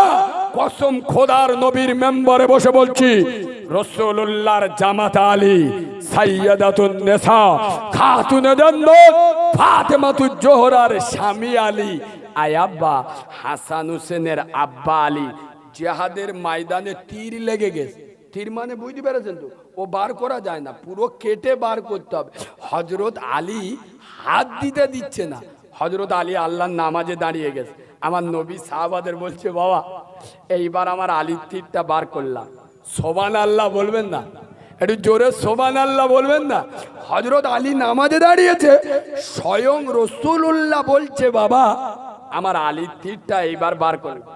কসম খোদার নবীর মেম্বারে বসে বলছি, রাসূলুল্লাহর জামাতা আলী, সাইয়্যিদাতুন নিসা, খাতুনে জান্নাত ফাতেমাতুজ জোহরার স্বামী আলী। আয় আব্বা, হাসান হোসেনের আব্বা আলী জিহাদের ময়দানে তীর লেগে গেছে। তীর মানে বুঝতে পেরেছেন তো, ও বার করা যায় না, পুরো কেটে বার করতে হবে। হযরত আলী হাত দিতে দিচ্ছে না। হযরত আলী আল্লাহর নামাজে দাঁড়িয়ে গেছে। আমার নবী সাহাবাদের বলছে, বাবা এইবার আমার আলীর তীরটা বার করলাম। সুবহানাল্লাহ বলবেন না? একটু জোরে সুবহানাল্লাহ বলবেন না? হযরত আলী নামাজে দাঁড়িয়েছে, স্বয়ং রাসূলুল্লাহ বলছে, বাবা আমার আলীর তীরটা এইবার বার করলাম।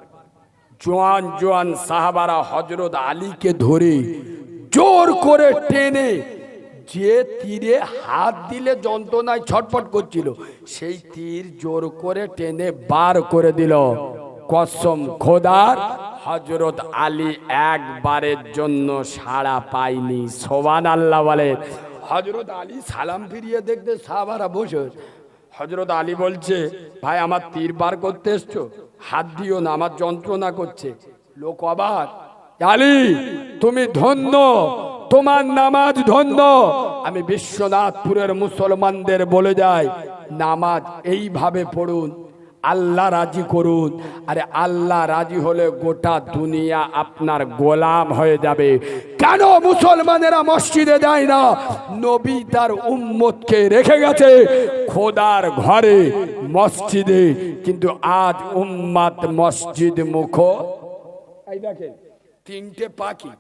জোয়ান জোয়ান সাহাবারা হযরত আলীকে ধরে জোর করে টেনে যে তীরে হাত দিলে যন্ত্রণায় ছটফট করছিল সেই তীর জোর করে টেনে বার করে দিল। কসম খোদার, হযরত আলী একবারের জন্য সাড়া পায়নি। সুবহানাল্লাহ বলে। হযরত আলী সালাম ফিরিয়ে দেখতে সাহাবারা বসে। হযরত আলী বলছে, ভাই আমার তীর বার করতে এসছো, হাত দিও না, আমার যন্ত্রণা করছে। লোক অবাক, আলী তুমি ধন্য, তোমার নামাজ ধন্য। আমি বিশ্বনাথপুরের মুসলমানদের বলে যাই, নামাজ এইভাবে পড়ুন, আল্লাহ রাজি করুন। আরে আল্লাহ রাজি হলে গোটা দুনিয়া আপনার গোলাম হয়ে যাবে। কেন মুসলমানেরা মসজিদে যায় না? নবী তার উম্মতকে রেখে গেছে খোদার ঘরে, মসজিদে, কিন্তু আজ উম্মত মসজিদ মুখ। এই দেখেন তিনটে পাখি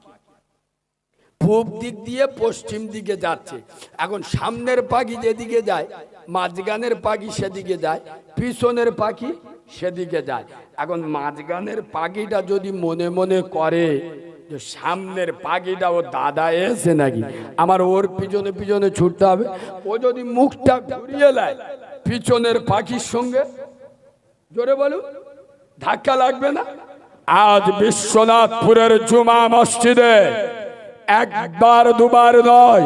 পূব দিক দিয়ে পশ্চিম দিকে যাচ্ছে। এখন সামনের পাখি যেদিকে যায়, মাঝখানের পাখি সেদিকে যায়, পিছনের পাখি সেদিকে যায়। এখন মাঝখানের পাখিটা যদি মনে মনে করে যে সামনের পাখিটা ও দাদা এসে নাকি, আমার ওর পিছনে পিছনে ছুটতে হবে, ও যদি মুখটা ঘুরিয়ে নেয় পিছনের পাখির সঙ্গে, জোরে বলুন, ধাক্কা লাগবে না? আজ বিশ্বনাথপুরের জুমা মসজিদে একবার দুবার নয়,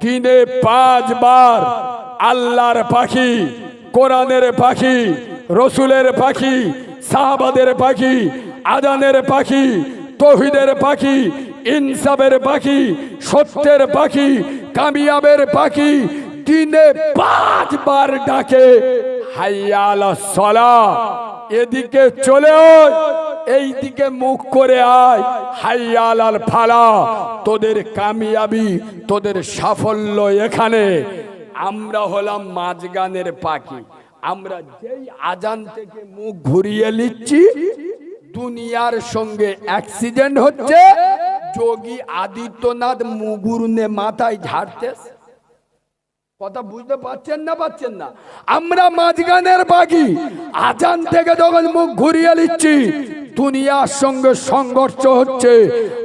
দিনে 5 বার আল্লাহর পাখি, কোরআনের পাখি, রসুলের পাখি, সাহাবাদের পাখি, আজানের পাখি, তৌহিদের পাখি, ইনসাফের পাখি, সত্যের পাখি, কামিয়াবের পাখি দিনে 5 বার ডাকে, হাইয়া আলাস সালাহ, এদিকে চলে আয়, এইদিকে মুখ করে আয়, হাইয়া আলাল ফালাহ, তোদের কামিয়াবি, তোদের সাফল্য এখানে। আমরা হলাম মাঝগানের পাখি। আমরা যেই আজান থেকে মুখ ঘুরিয়ে নিচ্ছি, দুনিয়ার সঙ্গে অ্যাক্সিডেন্ট হচ্ছে। যোগী আদিত্যনাথ মুগুরনে মাথায় ঝাড়তেছে। কথা বুঝতে পারছেন না? পাচ্ছেন না? আমরা মাঝগানের পাখি। আজান থেকে যখন মুখ ঘুরিয়ে নিচ্ছি, দুনিয়ার সঙ্গে সংঘর্ষ হচ্ছে।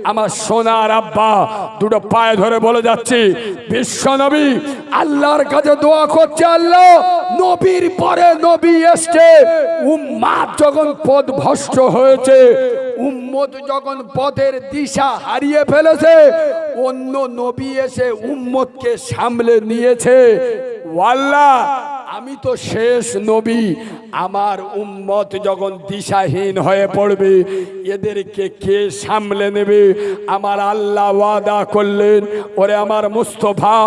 আমার সোনার আব্বা দুটো পায়ে ধরে বলে যাচ্ছি, বিশ্ব নবী আল্লাহর কাছে দোয়া করছে, আল্লাহ নবীর পরে নবী এসছে, উম্মাত যখন পথভ্রষ্ট হয়েছে, উম্মত যখন পথের দিশা হারিয়ে ফেলেছে, অন্য নবী এসে উম্মতকে সামলে নিয়েছে। আল্লাহ আমি তো শেষ নবী, আমার উম্মত যখন দিশাহীন হয়ে পড়বে, এদেরকে কে সামলে নেবে? আমার আল্লাহ ওয়াদা করলেন, ওরে আমার মুস্তফা,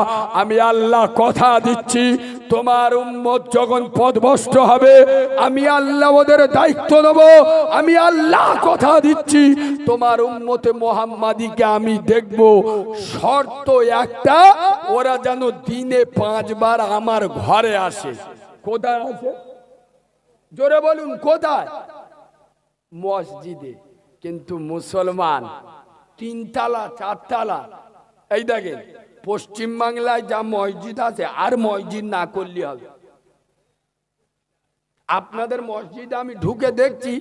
আমি আল্লাহ কথা দিচ্ছি, তোমার উম্মত যখন পথভ্রষ্ট হবে, আমি আল্লাহ ওদের দায়িত্ব নেব। আমি আল্লাহ কথা দিচ্ছি, তোমার উম্মতে মুহাম্মাদিকে আমি দেখব। শর্ত একটা, ওরা যেন দিনে 5 বার আমার ঘরে আসে। কোথায় আসে? জোরে বলুন, কোথায়? মসজিদে। কিন্তু মুসলমান 3 তালা 4 তালা। এই দেখেন পশ্চিম বাংলায় যা মসজিদ আছে, আর মসজিদ না করলে হবে। আপনাদের মসজিদে আমি ঢুকে দেখছি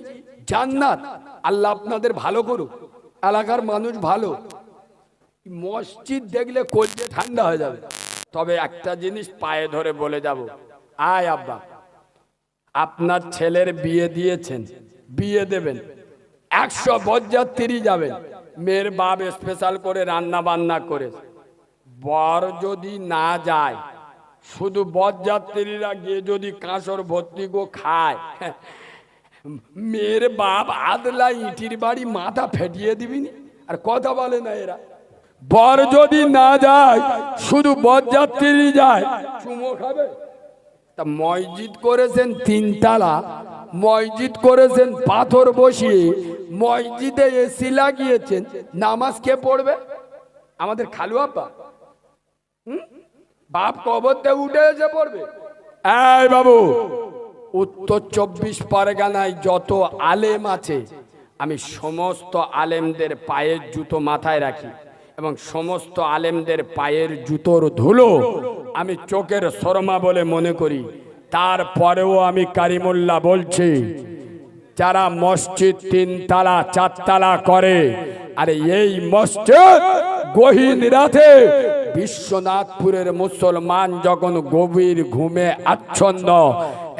জান্নাত। আল্লাহ আপনাদের ভালো করুক, এলাকার মানুষ ভালো। মসজিদ দেখলে কলজে ঠান্ডা হয়ে যাবে। তবে একটা জিনিস পায়ে ধরে বলে যাব, আয় আব্বা, আপনার ছেলের বিয়ে দিয়েছেন, বিয়ে দেবেন, 100 বরযাত্রী যাবেন, মেয়ের বাপ স্পেশাল করে রান্না বান্না করে। বর যদি না যায়, শুধু বরযাত্রীরা গিয়ে যদি কাঁসর ভর্তি গো খায়, মেয়ের বাপ আদলা ইটির বাড়ি মাথা ফেটিয়ে দিবিনি। আর কথা বলে না এরা। বর যদি না যায়, শুধু বরযাত্রী যায়, চুমো খাবে। তা মসজিদ করেছেন 3 তালা, মসজিদ করেছেন পাথর বসিয়ে, মসজিদে এসি লাগিয়েছেন, নামাজ কে পড়বে? আমাদের খালু আব্বা। বাপ কবরতে উঠে এসে পড়বে। এই বাবু, উত্তর 24 পরগনায় যত আলেম আছে, আমি সমস্ত আলেমদের পায়ের জুতো মাথায় রাখি, এবং সমস্ত আলেমদের পায়ের জুতোর ধুলো আমি চোখের শর্মা বলে মনে করি। তারপরেও আমি কারিমুল্লাহ বলছি, যারা মসজিদ 3 তালা 4 তালা করে, আরে এই মসজিদ গহীন রাতে বিশ্বনাথপুরের মুসলমান যখন গভীর ঘুমে আচ্ছন্ন,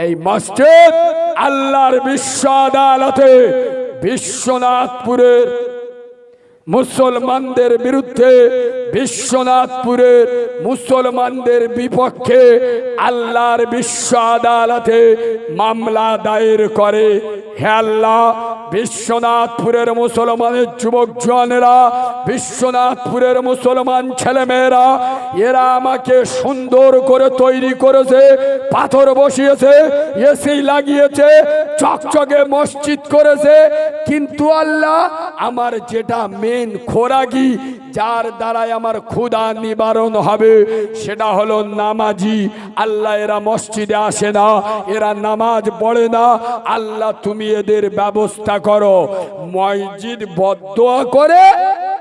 এই মসজিদ আল্লাহর বিশ্ব আদালতে বিশ্বনাথপুরের মুসলমানদের বিরুদ্ধে, বিশ্বনাথপুরের মুসলমানদের বিপক্ষে আল্লাহর বিশ্ব আদালতে মামলা দায়ের করে। হে আল্লাহ, বিশ্বনাথপুরের মুসলমানের যুবক জওয়ানেরা, বিশ্বনাথপুরের মুসলমান ছেলেমেয়েরা, এরা আমাকে সুন্দর করে তৈরি করেছে, পাথর বসিয়েছে, এসি লাগিয়েছে, চকচকে মসজিদ করেছে, কিন্তু আল্লাহ আমার যেটা মেন খোরাকি, যার দ্বারাই আমার ক্ষুধা নিবারণ হবে, সেটা হলো নামাজি। আল্লাহ এরা মসজিদে আসে না, এরা নামাজ পড়ে না, আল্লাহ তুমি এদের ব্যবস্থা করো। মসজিদ বদদোয়া করে,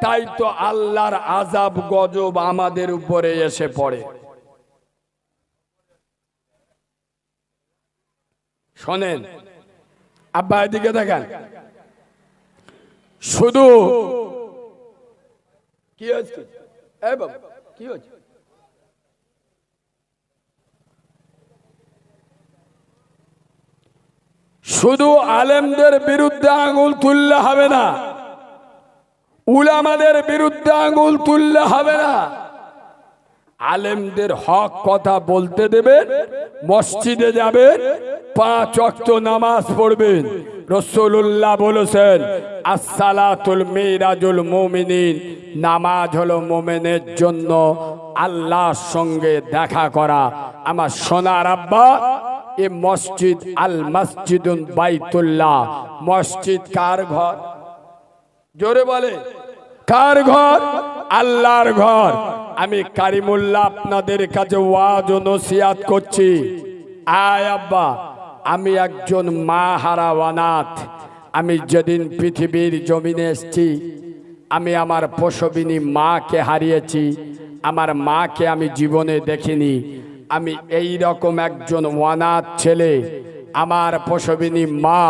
তাই তো আল্লাহর আযাব গজব আমাদের উপরে এসে পড়ে। শোনেন আব্বা, এদিকে দেখেন, শুধু কি হচ্ছে, এই বাবা কি হচ্ছে, শুধু আলেমদের বিরুদ্ধে আঙুল তুললে হবে না, উলামাদের বিরুদ্ধে আঙুল তুললে হবে না। আলেমদের হক কথা বলতে দেবেন, মসজিদে যাবেন, 5 ওয়াক্ত নামাজ পড়বেন। রাসূলুল্লাহ বলেছেন, আসসালাতুল মিরাজুল মুমিনিন, নামাজ হলো মুমিনের জন্য আল্লাহর সঙ্গে দেখা করা। আমার সোনার আব্বা, এ মসজিদ আল মসজিদুন বাইতুল্লাহ, মসজিদ কার ঘর? জোরে বলে, কার ঘর? আল্লাহর ঘর। আমি কারিমুল্লাহ আপনাদের কাছে ওয়াজ ও নসিহত করছি। আয় আব্বা, আমি একজন মা হারা অনাথ। আমি যেদিন পৃথিবীর জমিনে এসেছি, আমি আমার প্রসবিনী মাকে হারিয়েছি। আমার মাকে আমি জীবনে দেখিনি। আমি এই রকম একজন অনাথ ছেলে। আমার প্রসবিনী মা,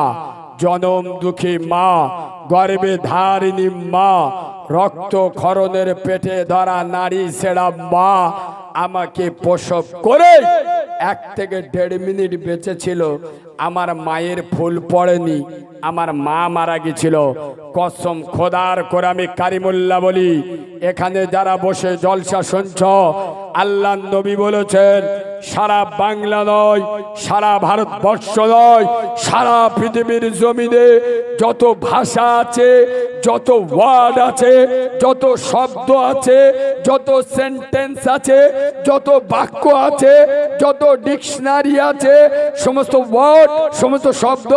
জনম দুঃখী মা, গর্ভে ধারিণী মা, রক্ত ক্ষরণের পেটে ধরা নারী ছেড়া মা আমাকে প্রসব করে 1 থেকে 1.5 মিনিট বেঁচে ছিল। আমার মায়ের ফুল পড়েনি, আমার মা মারা গেছিল। কসম খোদার করে আমি কারিমুল্লাহ বলি, এখানে যারা বসে জলসা শুনছ, আল্লাহ নবী বলেছেন, সারা বাংলা নয়, সারা ভারতবর্ষ নয়, সারা পৃথিবীর জমিনে যত ভাষা আছে, যত ওয়ার্ড আছে, যত শব্দ আছে, যত সেন্টেন্স আছে, যত বাক্য আছে, যত ডিকশনারি আছে, সমস্ত ওয়ার্ড, সমস্ত শব্দ,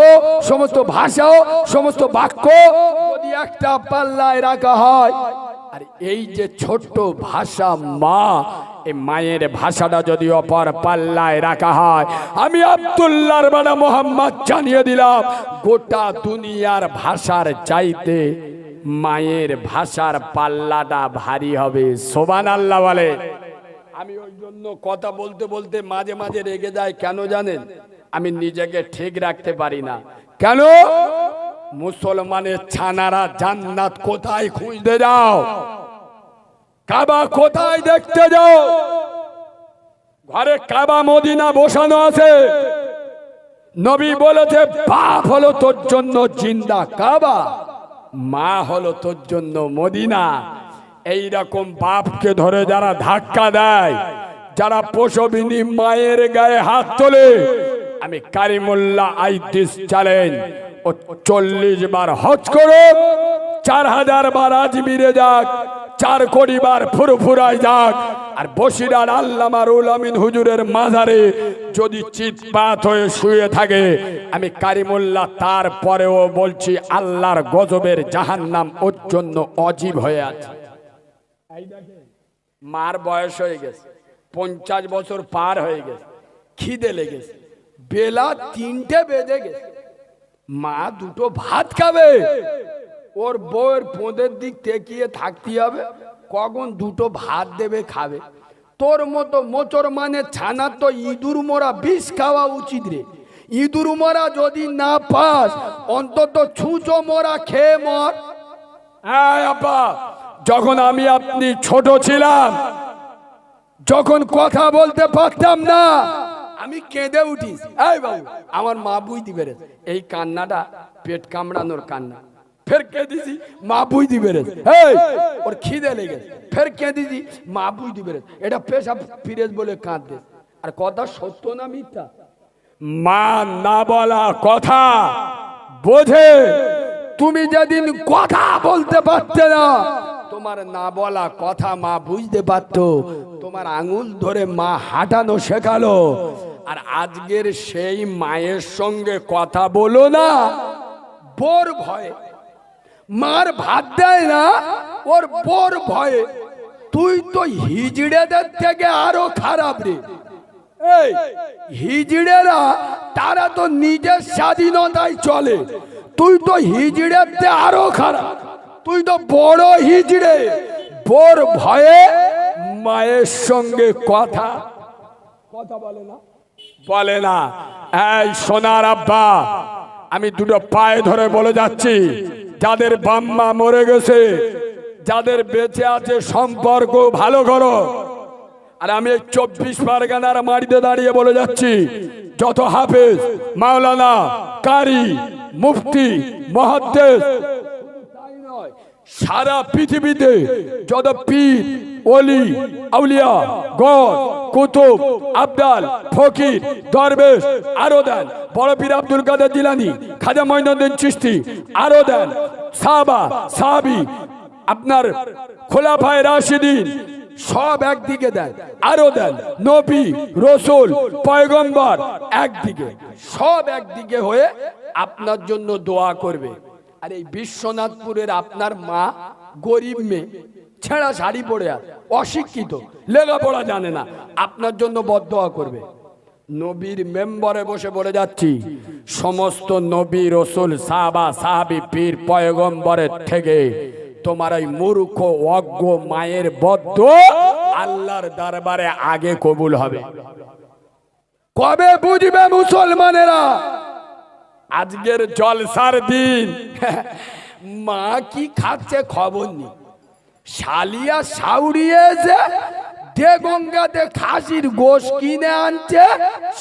সমস্ত ভাষা, সমস্ত বাক্য যদি একটা পাল্লায় রাখা হয়, আর এই যে ছোট্ট ভাষা মা, এই মায়ের ভাষাটা যদি অপর পাল্লায় রাখা হয়, আমি আব্দুল্লাহর বাবা মোহাম্মদ জানিয়ে দিলাম, গোটা দুনিয়ার ভাষার চাইতে মায়ের ভাষার পাল্লাটা ভারী হবে। সুবহানাল্লাহ বলে। আমি ওই জন্য কথা বলতে বলতে মাঝে মাঝে রেগে যাই। কেন জানেন? আমি নিজেকে ঠিক রাখতে পারি না। কেন? মুসলমানের ছানারা জান্নাত কোথায় খুঁজতে যাও? কাবা কোথায় দেখতে যাও? ঘরে কাবা মদিনা বসানো আছে। নবী বলেছে, বাপ হলো তোর জন্য জিন্দা কাবা, মা হলো তোর জন্য মদিনা। এই রকম বাপকে ধরে যারা ধাক্কা দেয়, যারা প্রসবিনী মায়ের গায়ে হাত তোলে, আমি কারিমুল্লাহ আই দিস চ্যালেঞ্জ, ও 40 বার হজ করো, 4000 বার আজমিরে যাক, 4 কোটি বার ফুরফুরায় যাক, আর বসিরার আল্লামা রুহুল আমিন হুজুরের মাজারে যদি চিৎপাত হয়ে শুয়ে থাকে, আমি কারিমুল্লাহ তারপরেও বলছি, আল্লাহর গজবের জাহান্নাম ওর জন্য অজীব হয়ে আছে। মার বয়স হয়ে গেছে, 50 বছর পার হয়ে গেছে, খিদে লেগেছে, বেলা 3টে বেজে গেছে, মা 2টো ভাত খাবে, ওর বউয়ের পোঁদের দিক তেকিয়ে থাকতে হবে, কখন 2টো ভাত দেবে খাবে। তোর মতো মোচর মানে ছানা তো ইঁদুর মোরা বিষ খাওয়া উচিত রে। ইঁদুর মোরা যদি না পাস, অন্তত ছুঁচো মোরা খেয়ে মর। হ্যাঁ আব্বা, যখন আমি আপনি ছোট ছিলাম, যখন কথা বলতে পারতাম না আমি কেঁদে উঠি, এই বাবু আমার মা বুঝতে পেরেছে এই কান্নাটা পেট কামড়ানোর কান্না। ফের কেঁদেছি, মা বুঝতে পেরেছে এই ওর খিদে লেগেছে। ফের কেঁদেছি, মা বুঝতে পেরেছে এটা পেশাব ফিরেছে বলে কাঁদতে। আর কথা সত্য না মিথ্যা? মা না বলা কথা বোঝে। তুমি যেদিন কথা বলতে পারতে না, তোমার না বলা কথা মা বুঝতে পারতো, তোমার আঙুল ধরে মা হাঁটানো শেখালো। আর আজকের সেই মায়ের সঙ্গে কথা বলো না, বোর ভয়ে মার ভাত দেয় না, ওর বোর ভয়ে। তুই তো হিজড়েদের থেকে আরো খারাপ রে। এই হিজড়েরা তারা তো নিজের স্বাধীনতায় চলে, তুই তো হিজড়ের থেকে আরো খারাপ। তুই তো বড় হিজড়ে, বোর ভয়ে মায়ের সঙ্গে কথা বলে না, বলে না। এই সোনার আব্বা, আমি দুটো পায়ে ধরে বলে যাচ্ছি, যাদের বাম্মা মরে গেছে, যাদের বেঁচে আছে সম্পর্ক ভালো করো। আর আমি 24 পরগনার মাটিতে দাঁড়িয়ে বলে যাচ্ছি, যত হাফেজ, মাওলানা, কারি, মুফতি, মুহাদ্দিস, সারা পৃথিবীতে যত পীর, ওলি, আউলিয়া, গর, কুতুব, আবদাল, ফকির, দরবেশ, আরো দেন বড় পীর আব্দুল কাদের জিলানী, খাজা মঈনুদ্দিন চিশতি, আরো দেন সাহাবা, সাহাবী, আপনার খোলাফায়ে রাশিদিন, সব একদিকে দেন, আরো দেন নবী, রসুল, পয়গম্বর একদিকে, সব একদিকে হয়ে আপনার জন্য দোয়া করবে। আর এই বিশ্বনাথপুরের আপনার মা গরিব মেয়ে, ছেঁড়া শাড়ি পরে আছে, অশিক্ষিত, লেখাপড়া জানে না, আপনার জন্য বদদোয়া করবে। নবীর মেম্বরে বসে বলে যাচ্ছি, সমস্ত নবী, রসুল, সাহাবা, সাহাবী, পীর, পয়গম্বরের থেকে তোমার এই মূর্খ অজ্ঞ মায়ের বদদোয়া আল্লাহর দরবারে আগে কবুল হবে। কবে বুঝবে মুসলমানেরা? আজকের জলসার দিন মা কি খাচ্ছে খবর নেই। শালিয়া সাউরিয়েছে, গঙ্গাতে খাসির গোশ কিনে আনছে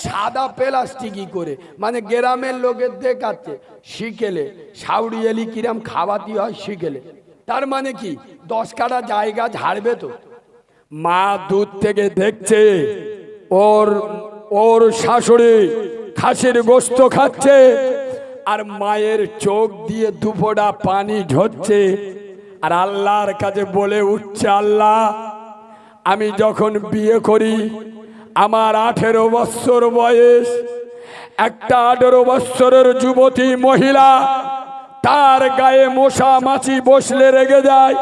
সাদা প্লাস্টিকি করে, মানে গ্রামের লোকের দেখাচ্ছে শিখেলে সাউরিয়েলি কিরাম খাওয়াতি হয় শিখেলে। তার মানে কি 10 কাঠা জায়গা ঝাড়বে তো। মা দূর থেকে দেখছে ওর শাশুড়ি খাসির গোশত খাচ্ছে, আর মায়ের চোখ দিয়ে দুফোঁটা পানি ঝরছে, আর আল্লাহর কাছে বলে উঠছে, আল্লাহ আমি যখন বিয়ে করি আমার 18 বছর বয়স, একটা 18 বছরের যুবতী মহিলা, তার গায়ে মশা মাছি বসলে রেগে যায়,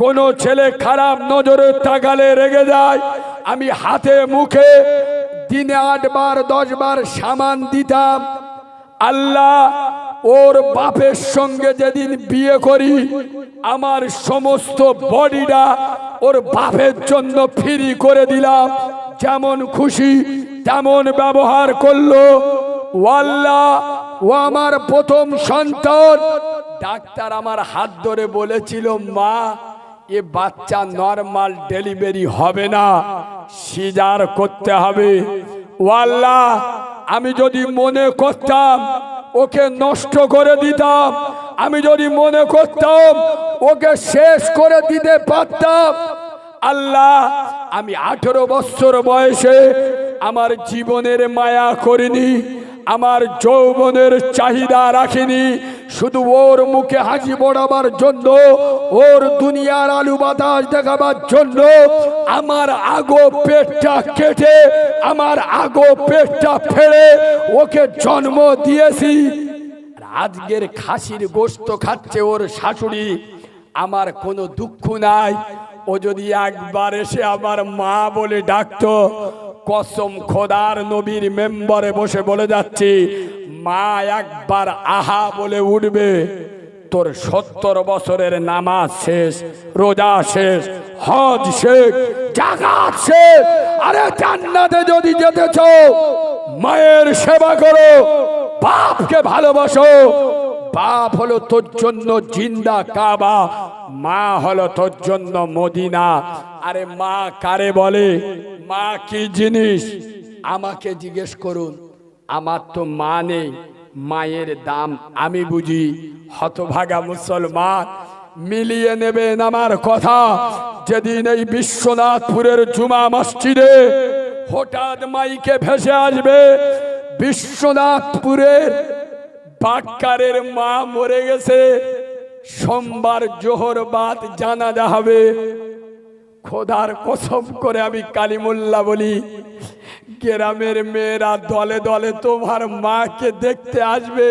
কোন ছেলে খারাপ নজরে তাকালে রেগে যায়। আমি হাতে মুখে দিনে 8 বার 10 বার সামান দিতাম। আল্লাহ ওর বাপের সঙ্গে যেদিন বিয়ে করি আমার সমস্ত বডিটা ওর বাপের জন্য ফ্রি করে দিলাম, যেমন খুশি তেমন ব্যবহার করলো। ও আল্লাহ, ও আমার প্রথম সন্তান। ডাক্তার আমার হাত ধরে বলেছিল, মা এ বাচ্চা নরমাল ডেলিভারি হবে না, সিজার করতে হবে। ও আল্লাহ, আমি যদি মনে করতাম ওকে নষ্ট করে দিতাম, আমি যদি মনে করতাম ওকে শেষ করে দিতে পারতাম, আল্লাহ আমি 18 বছর বয়সে আমার জীবনের মায়া করিনি, আমার যৌবনের চাহিদা রাখিনি, শুধু ওর মুখে হাসি পড়াবার জন্য, ওর দুনিয়ার আলু বাতাস দেখাবার জন্য আমার আগো পেটটা কেটে, আমার আগো পেটটা ফেলে ওকে জন্ম দিয়েছি। আজকের খাসির গোশত খাচ্ছে ওর শাশুড়ি, আমার কোনো দুঃখ নাই। ও যদি একবার এসে আমার মা বলে ডাকতো, কসম খোদার নবীর মেম্বারে বসে বলে যাচ্ছি, মা একবার আহা বলে উঠবে, তোর 70 বছরের নামাজ শেষ, রোজা শেষ, হজ শেষ, জাকাত শেষ। আরে জান্নাতে যদি যেতে চাও মায়ের সেবা করো, বাপকে ভালোবাসো। বাপ হলো তোর জন্য জিন্দা কাবা, মা হলো তোর জন্য মদিনা। আরে মা কারে বলে? মা কি জিনিস আমাকে জিজ্ঞেস করুন। আমার তো মা নেই, মায়ের দাম আমি বুঝি। হতভাগা মুসলমান, মিলিয়ে নেবেন আমার কথা। যেদিন এই বিশ্বনাথপুরের জুমা মসজিদে হঠাৎ মাইকে ভেসে আসবে, বিশ্বনাথপুরের বাক্কারের মা মরে গেছে, সোমবার জোহর বাদ জানাজা হবে, খোদার কসম করে আমি কালিমুল্লাহ বলি, গ্রামের মেয়েরা দলে দলে তোমার মাকে দেখতে আসবে।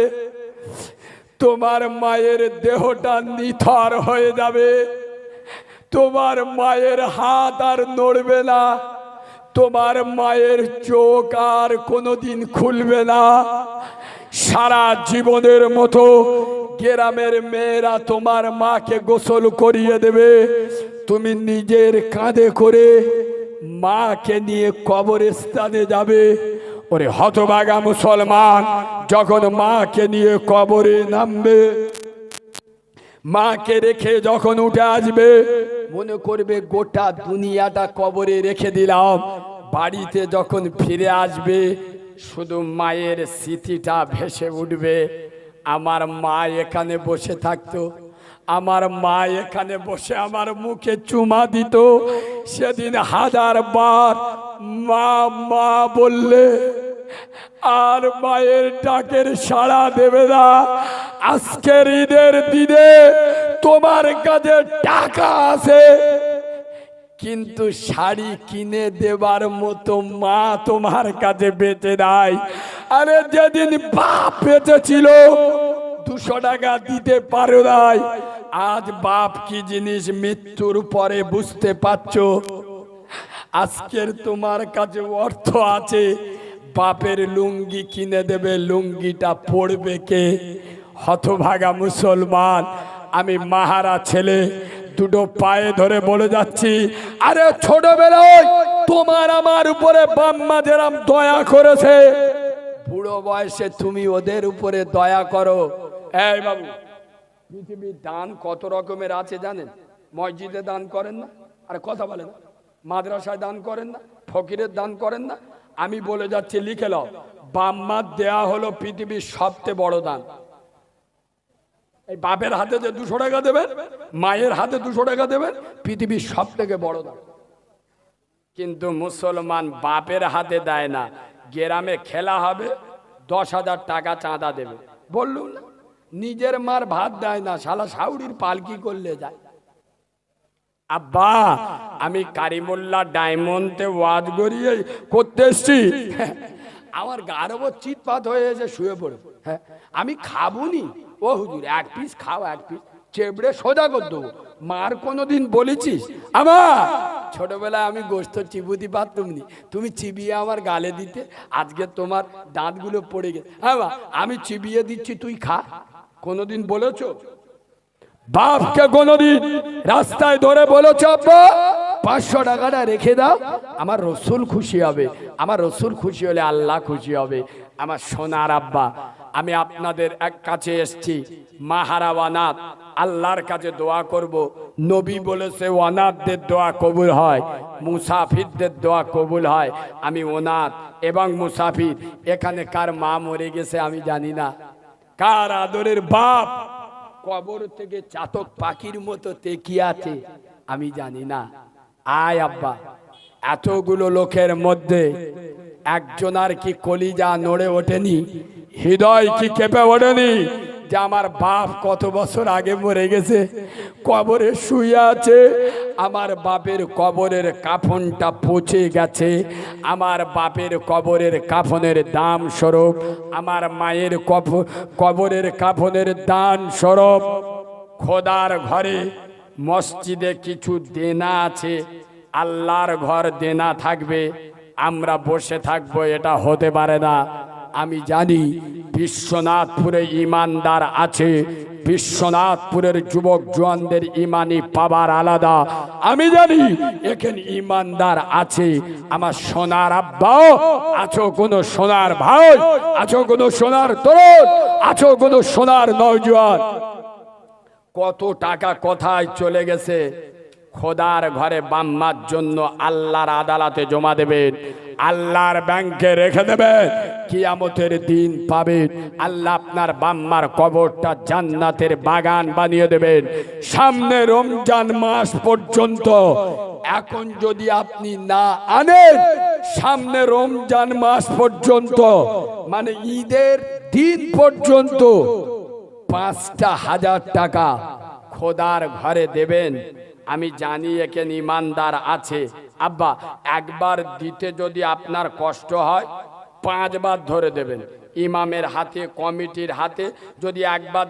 তোমার মায়ের দেহটা নিথর হয়ে যাবে, তোমার মায়ের হাত আর নড়বে না, তোমার মায়ের চোখ আর কোনোদিন খুলবে না। সারা জীবনের মতো গ্রামের মেয়েরা তোমার মাকে গোসল করিয়ে দেবে, তুমি নিজের কাঁধে করে মাকে নিয়ে কবরস্থানে যাবে। ওরে হতভাগা মুসলমান, যখন মাকে নিয়ে কবরে নামবে, মাকে রেখে যখন উঠে আসবে, মনে করবে গোটা দুনিয়াটা কবরে রেখে দিলাম। বাড়িতে যখন ফিরে আসবে, শুধু মায়ের স্মৃতিটা ভেসে উঠবে। আমার মা এখানে বসে থাকতো, আমার মা এখানে বসে আমার মুখে চুমা দিত, সেদিন 1000 বার মা মা বললে আর মায়ের ডাকের সাড়া দেবে না। আজকের ঈদের দিনে তোমার কাছে টাকা আছে, কিন্তু শাড়ি কিনে দেবার মতো মা তোমার কাছে বেঁচে নাই। আরে যেদিন বাপ বেঁচে ছিল 200 টাকা দিতে পারো নাই, আজ বাপ কি জিনিস মৃত্যুর পরে বুঝতে পারছো। আজকের তোমার কাছে অর্থ আছে, বাপের লুঙ্গি কিনে দেবে, লুঙ্গিটা পড়বে কে? হতভাগা মুসলমান, আমি মাহারা ছেলে, দুটো পায়ে ধরে বলে যাচ্ছি, আরে ছোটবেলায় তোমার আমার উপরে বাম্মা যেরকম দয়া করেছে, বুড়ো বয়সে তুমি ওদের উপরে দয়া করো। এই বাবু, পৃথিবীর দান কত রকমের আছে জানেন? মসজিদে দান করেন না, আরে কথা বলেন, মাদ্রাসায় দান করেন না, ফকিরের দান করেন না। আমি বলে যাচ্ছি, লিখে নাও, বাম্মার দেয়া হলো পৃথিবীর সবচেয়ে বড় দান। এই বাপের হাতে যে 200 টাকা দেবেন, মায়ের হাতে 200 টাকা দেবেন, পৃথিবীর সব থেকে বড় দান। কিন্তু মুসলমান বাপের হাতে দেয় না। গ্রামে খেলা হবে, 10,000 টাকা চাঁদা দেবে, বললুম না। নিজের মার ভাত দেয় না, শালা সাউরির পালকি করলে যায়। আব্বা, আমি কারিমুল্লাহ ডায়মন্ডে ওয়াজ করিয়ে করতে এসছি, আমার গার ওপর চিৎপাত হয়ে এসে শুয়ে পড়ে। হ্যাঁ, আমি খাবুনি। ও হুজুর, 1 পিস খাও, 1 পিস চেবড়ে সোজা করে দেবো। মার কোনোদিন বলেছিস? আমার ছোটবেলায় আমি গোস্ত চিবুতি পারতুম নি, তুমি চিবিয়ে আমার গালে দিতে, আজকে তোমার দাঁতগুলো পড়ে গেছে। হ্যাঁ, আমি চিবিয়ে দিচ্ছি, তুই খা। কোনোদিন বলেছো? বাপকে কোনোদিন রাস্তায় ধরে বলেছো, আব্বা 500 টাকাটা রেখে দাও, আমার রসুল খুশি হবে? আমার রসুল খুশি হলে আল্লাহ খুশি হবে। আমার সোনার আব্বা, আমি আপনাদের এক কাছে এসছি, মাহারা ওয়ানাত, আল্লাহর কাছে দোয়া করব। নবী বলেছে ওয়ানাতদের দোয়া কবুল হয়, মুসাফিরদের দোয়া কবুল হয়। আমি ওনাত এবং মুসাফির, এখানে কার মা মরে গেছে আমি জানি না, কার আদরের বাপ কবর থেকে চাতক পাখির মতো তেকিয়ে আছে আমি জানি না। আয় আব্বা, এতগুলো লোকের মধ্যে একজনার কি কলিজা নড়ে ওঠেনি, হৃদয় কি কেঁপে ওঠেনি যে আমার বাপ কত বছর আগে মরে গেছে, কবরে শুয়ে আছে, আমার বাপের কবরের কাফনটা পচে গেছে, আমার বাপের কবরের কাফনের দাম স্বরূপ আমার মায়ের কবরের কাফনের দান স্বরূপ খোদার ঘরে মসজিদে কিছু দেনা আছে, আল্লাহর ঘর দেনা থাকবে, আমরা বসে থাকবো, এটা হতে পারে না। আমি জানি বিশ্বনাথপুরে ইমানদার আছে, বিশ্বনাথপুরের যুবক জওয়ানদের ইমানি পাওয়ার আলাদা। আমি জানি এখানে ইমানদার আছে। আমার সোনার আব্বাও আছো, কোনো সোনার ভাই আছো, কোনো সোনার তরুণ আছো, কোনো সোনার নওজোয়ান। কত টাকা কোথায় চলে গেছে খোদার ঘরে বাম্মার জন্য আল্লাহর আদালতে জমা দেবেন, আল্লাহর ব্যাংকে রেখে দেবেন, কিয়ামতের দিন পাবেন। আল্লাহ আপনার বাম্মার কবরটা জান্নাতের বাগান বানিয়ে দেবেন। সামনে রমজান মাস পর্যন্ত এখন যদি আপনি না আনেন, সামনে রমজান মাস পর্যন্ত মানে ঈদের দিন পর্যন্ত 5,000 টাকা খোদার ঘরে দেবেন। আমি জানি একে ইমানদার আছে। আব্বা একবার দিতে যদি আপনার কষ্ট হয় 5 বার ধরে দেবেন। ইমামের হাতে, কমিটির হাতে যদি একবার